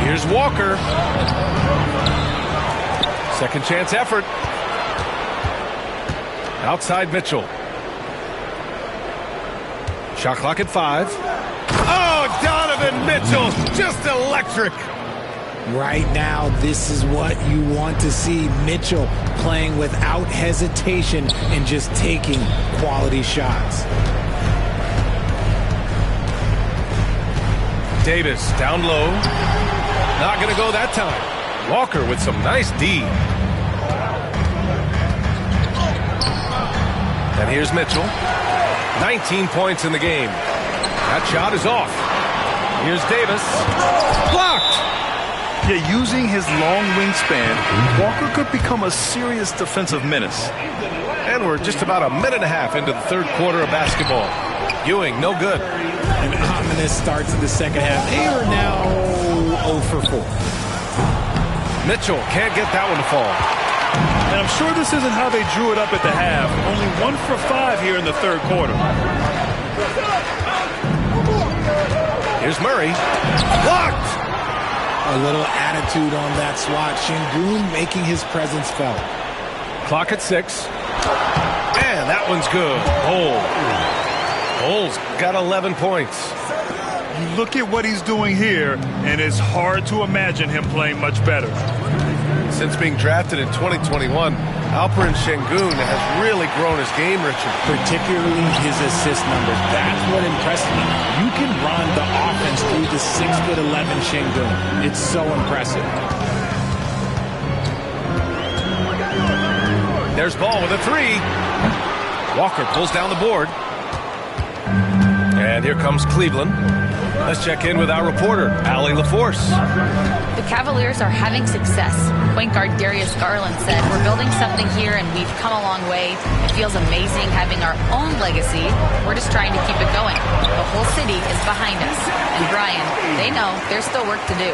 Here's Walker. Second chance effort. Outside Mitchell. Shot clock at 5. Oh, Donovan Mitchell, just electric. Right now, this is what you want to see. Mitchell playing without hesitation and just taking quality shots. Davis down low. Not going to go that time. Walker with some nice D. And here's Mitchell. 19 points in the game. That shot is off. Here's Davis. Blocked! Yeah, using his long wingspan, Walker could become a serious defensive menace. And we're just about a minute and a half into the third quarter of basketball. Ewing, no good. An ominous start to the second half. They are now 0 for 4. Mitchell can't get that one to fall. And I'm sure this isn't how they drew it up at the half. Only 1 for 5 here in the third quarter. Here's Murray. Blocked! A little attitude on that swat. Şengün making his presence felt. Clock at 6. And that one's good. Bole's got 11 points. You look at what he's doing here, and it's hard to imagine him playing much better. Since being drafted in 2021, Alperen Şengün has really grown his game, Richard. Particularly his assist numbers. That's what impressed me. You can run the offense through the 6'11" Şengün. It's so impressive. There's Ball with a 3. Walker pulls down the board. And here comes Cleveland. Let's check in with our reporter, Allie LaForce. The Cavaliers are having success. Point guard Darius Garland said, "We're building something here and we've come a long way. It feels amazing having our own legacy. We're just trying to keep it going. The whole city is behind us." And Brian, they know there's still work to do.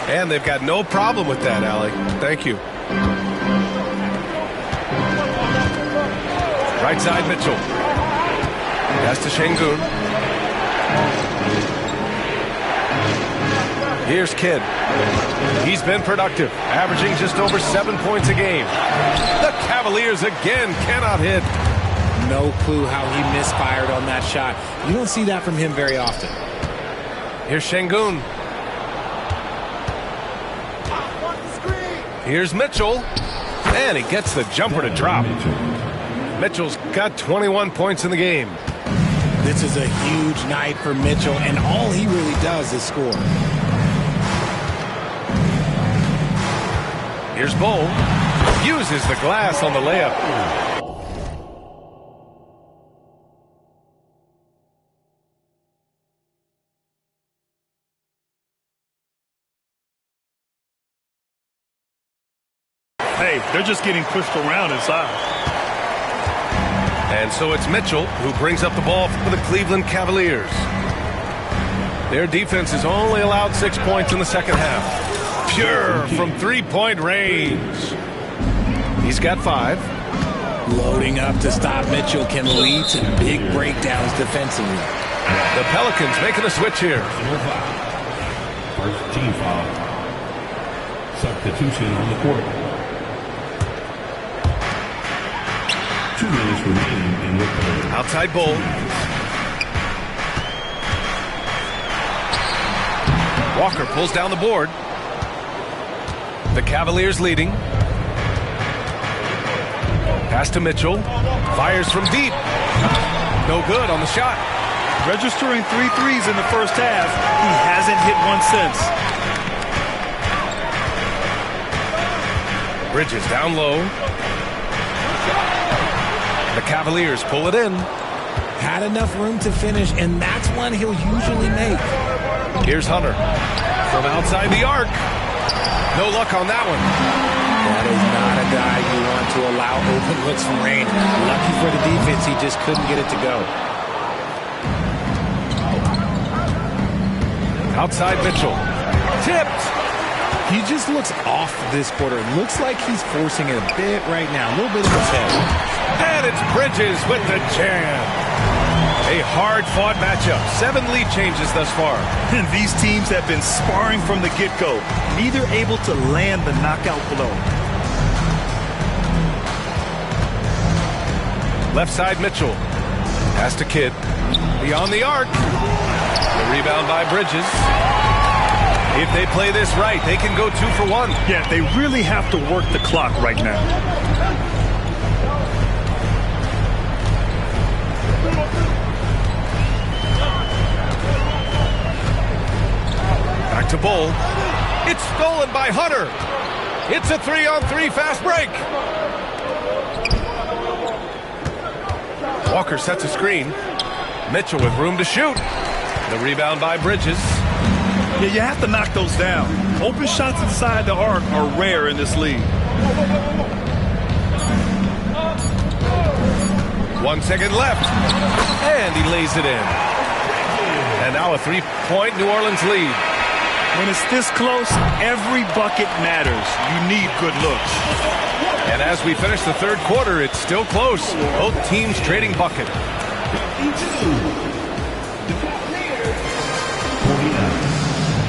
And they've got no problem with that, Allie. Thank you. Right side, Mitchell. Pass to Şengün. Here's Kidd. He's been productive, averaging just over 7 points a game. The Cavaliers again cannot hit. No clue how he misfired on that shot. You don't see that from him very often. Here's Şengün. Here's Mitchell. And he gets the jumper to drop. Mitchell's got 21 points in the game. This is a huge night for Mitchell, and all he really does is score. Here's Bol. Uses the glass on the layup. Hey, they're just getting pushed around inside. And so it's Mitchell who brings up the ball for the Cleveland Cavaliers. Their defense has only allowed 6 points in the second half. Pure from three-point range. He's got 5. Loading up to stop Mitchell can lead to big breakdowns defensively. The Pelicans making a switch here. First team foul. Substitution on the court. 2 minutes remaining in the third. Outside Bol. Walker pulls down the board. The Cavaliers leading. Pass to Mitchell. Fires from deep. No good on the shot. Registering 3 threes in the first half. He hasn't hit one since. Bridges down low. The Cavaliers pull it in. Had enough room to finish, and that's one he'll usually make. Here's Hunter. From outside the arc. No luck on that one. That is not a guy you want to allow open looks from range. Lucky for the defense, he just couldn't get it to go. Outside Mitchell. Tipped. He just looks off this quarter. Looks like he's forcing it a bit right now. A little bit of his head. And it's Bridges with the jam. A hard-fought matchup. 7 lead changes thus far. And these teams have been sparring from the get-go. Neither able to land the knockout blow. Left side Mitchell. Pass to Kidd. Beyond the arc. The rebound by Bridges. If they play this right, they can go 2 for 1. Yeah, they really have to work the clock right now. Back to Bol. It's stolen by Hunter. It's a 3-on-3 fast break. Walker sets a screen. Mitchell with room to shoot. The rebound by Bridges. Yeah, you have to knock those down. Open shots inside the arc are rare in this league. 1 second left. And he lays it in. And now a 3-point New Orleans lead. When it's this close, every bucket matters. You need good looks. And as we finish the third quarter, it's still close. Both teams trading bucket.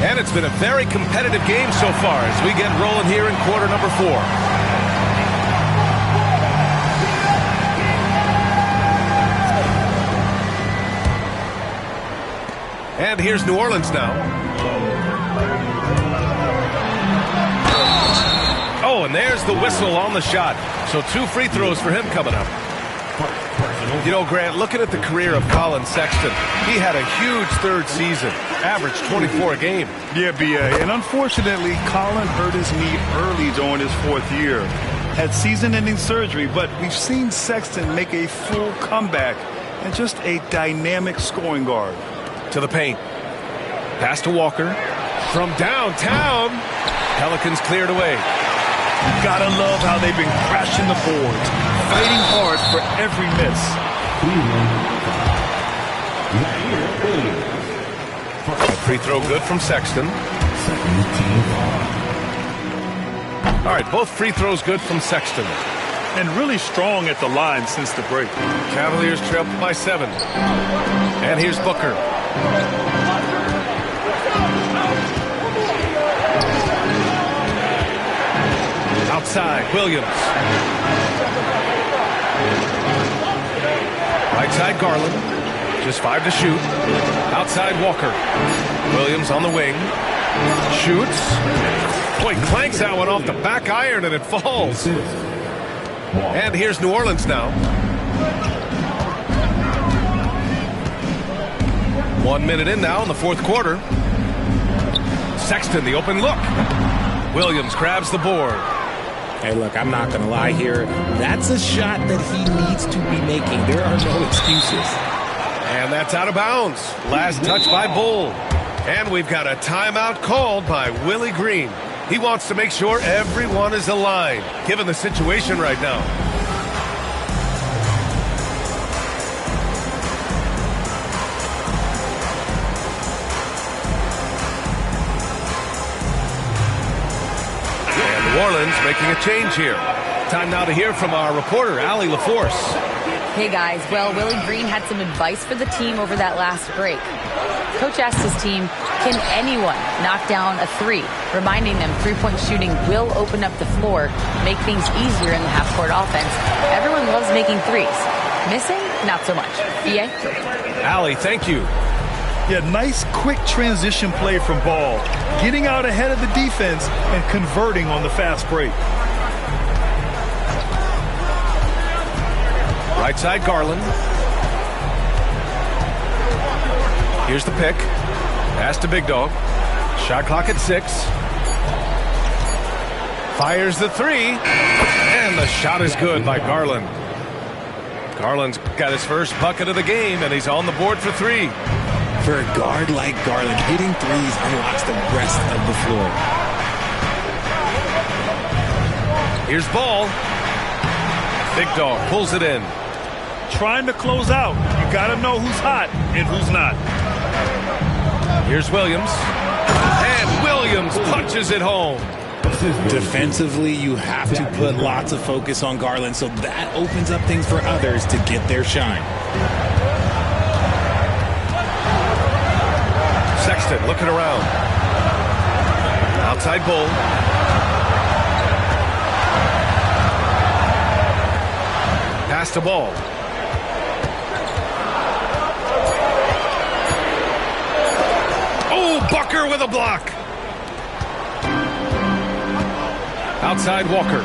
And it's been a very competitive game so far as we get rolling here in quarter number 4. And here's New Orleans now. Oh, and there's the whistle on the shot. So 2 free throws for him coming up. You know, Grant, looking at the career of Colin Sexton, he had a huge third season, averaged 24 a game. Yeah, B.A., and unfortunately, Colin hurt his knee early during his 4th year. Had season-ending surgery, but we've seen Sexton make a full comeback and just a dynamic scoring guard. To the paint. Pass to Walker. From downtown. Pelicans cleared away. Gotta love how they've been crashing the boards, fighting hard for every miss. A free throw good from Sexton. All right, both free throws good from Sexton. And really strong at the line since the break. Cavaliers trail by 7. And here's Booker. Outside, Williams. Right side, Garland. Just 5 to shoot. Outside, Walker. Williams on the wing. Shoots. Boy, clanks that one off the back iron and it falls. And here's New Orleans now. 1 minute in now in the fourth quarter. Sexton, the open look. Williams grabs the board. Hey, look, I'm not going to lie here. That's a shot that he needs to be making. There are no excuses. And that's out of bounds. Last touch by Bull. And we've got a timeout called by Willie Green. He wants to make sure everyone is aligned, given the situation right now. And New Orleans making a change here. Time now to hear from our reporter, Allie LaForce. Hey guys, well, Willie Green had some advice for the team over that last break. Coach asked his team, can anyone knock down a 3? Reminding them 3-point shooting will open up the floor, make things easier in the half-court offense. Everyone loves making 3s. Missing? Not so much. B.A.? Allie, thank you. Yeah, nice quick transition play from Ball. Getting out ahead of the defense and converting on the fast break. Right side, Garland. Here's the pick. Pass to Big Dog. Shot clock at 6. Fires the 3. And the shot is good by Garland. Garland's got his first bucket of the game, and he's on the board for 3. For a guard like Garland, hitting 3s unlocks the rest of the floor. Here's Ball. Big Dog pulls it in. Trying to close out. You got to know who's hot and who's not. Here's Williams. And Williams punches it home. Defensively, you have to put lots of focus on Garland, so that opens up things for others to get their shine. Sexton looking around. Outside Bull. Pass to Ball. Oh, Booker with a block. Outside Walker.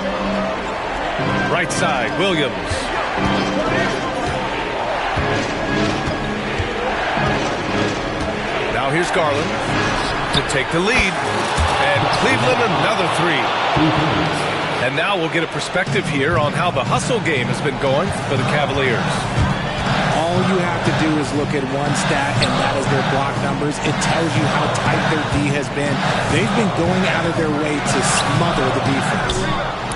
Right side, Williams. Now here's Garland to take the lead. And Cleveland another 3. And now we'll get a perspective here on how the hustle game has been going for the Cavaliers. All you have to do is look at one stat, and that is their block numbers. It tells you how tight their D has been they've been going out of their way to smother the defense.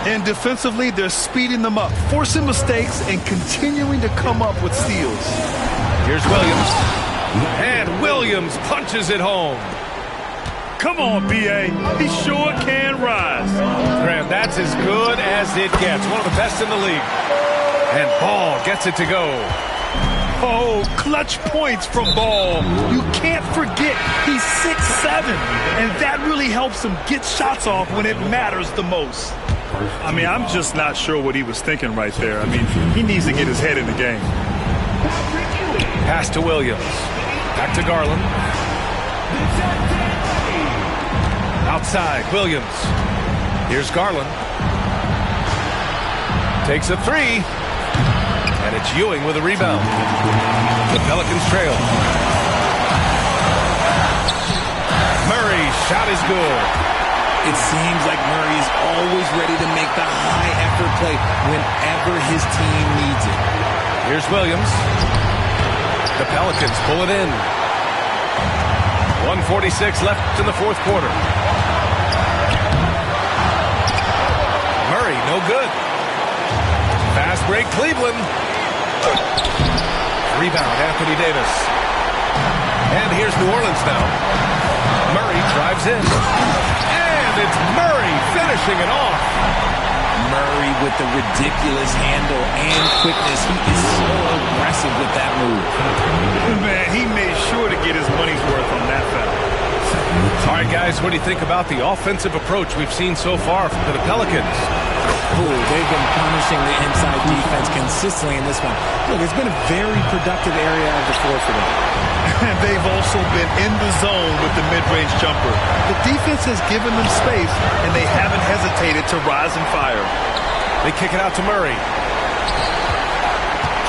And defensively, they're speeding them up, forcing mistakes, and continuing to come up with steals. Here's Williams. And Williams punches it home. Come on, B.A. He sure can rise. Graham, that's as good as it gets. One of the best in the league. And Ball gets it to go. Oh, clutch points from Ball. You can't forget he's 6'7", and that really helps him get shots off when it matters the most. I mean, I'm just not sure what he was thinking right there. I mean, he needs to get his head in the game. Pass to Williams. Back to Garland. Outside, Williams. Here's Garland. Takes a three. And it's Ewing with a rebound. The Pelicans trail. Murray's shot is good. It seems like Murray is always ready to make the high-effort play whenever his team needs it. Here's Williams. The Pelicans pull it in. 1:46 left in the fourth quarter. Murray, no good. Fast break, Cleveland. Rebound, Anthony Davis. And here's New Orleans now. Murray drives in. And it's Murray finishing it off. Murray with the ridiculous handle and quickness. He is so aggressive with that move. Man, he made sure to get his money's worth on that foul. All right, guys, what do you think about the offensive approach we've seen so far for the Pelicans? They've been punishing the inside defense consistently in this one. Look, it's been a very productive area of the floor for them. And they've also been in the zone with the mid-range jumper. The defense has given them space, and they haven't hesitated to rise and fire. They kick it out to Murray.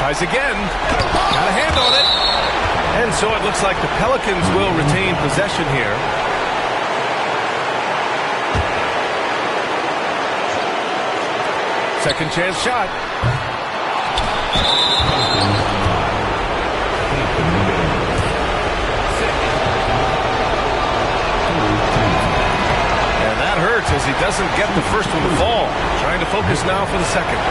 Tries again. Got a hand on it. And so it looks like the Pelicans will retain possession here. Second chance shot. And that hurts as he doesn't get the first one to fall. Trying to focus now for the second.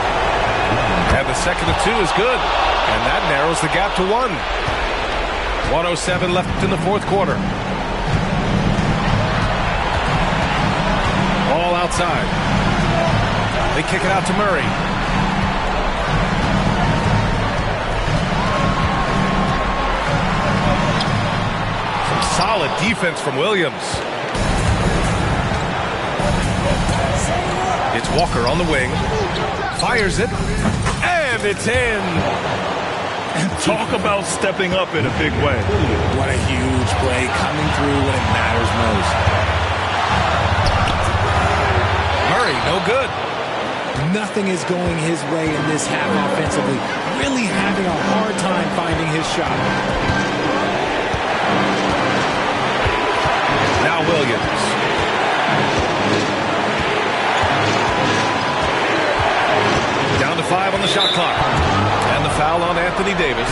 And the second of two is good. And that narrows the gap to one. 1:07 left in the fourth quarter. All outside. They kick it out to Murray. Some solid defense from Williams. It's Walker on the wing. Fires it. And it's in. And talk about stepping up in a big way. What a huge play coming through when it matters most. Murray, no good. Nothing is going his way in this half offensively. Really having a hard time finding his shot. Now Williams. Down to 5 on the shot clock. And the foul on Anthony Davis.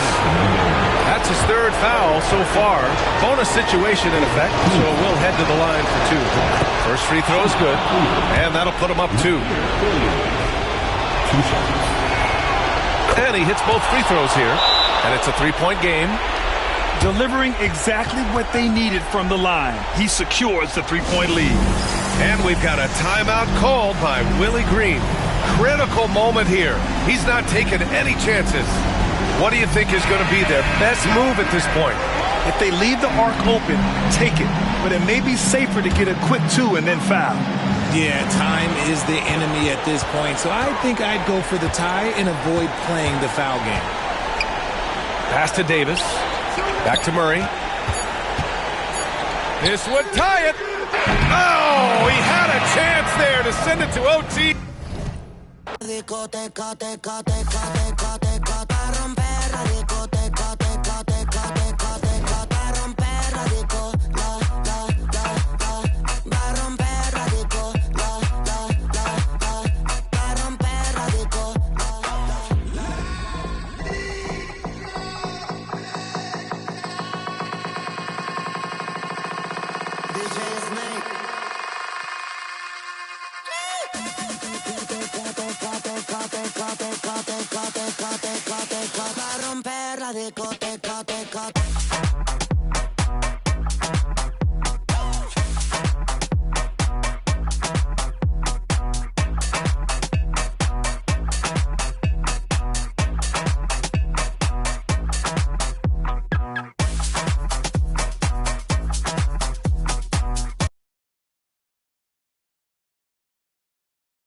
That's his third foul so far. Bonus situation in effect, so we'll head to the line for 2. First free throw is good, and that'll put him up 2. And he hits both free throws here, and it's a 3-point game. Delivering exactly what they needed from the line. He secures the 3-point lead. And we've got a timeout called by Willie Green. Critical moment here. He's not taking any chances. What do you think is going to be their best move at this point? If they leave the arc open, take it. But it may be safer to get a quick 2 and then foul. Yeah, time is the enemy at this point. So I think I'd go for the tie and avoid playing the foul game. Pass to Davis. Back to Murray. This would tie it. Oh, he had a chance there to send it to OT.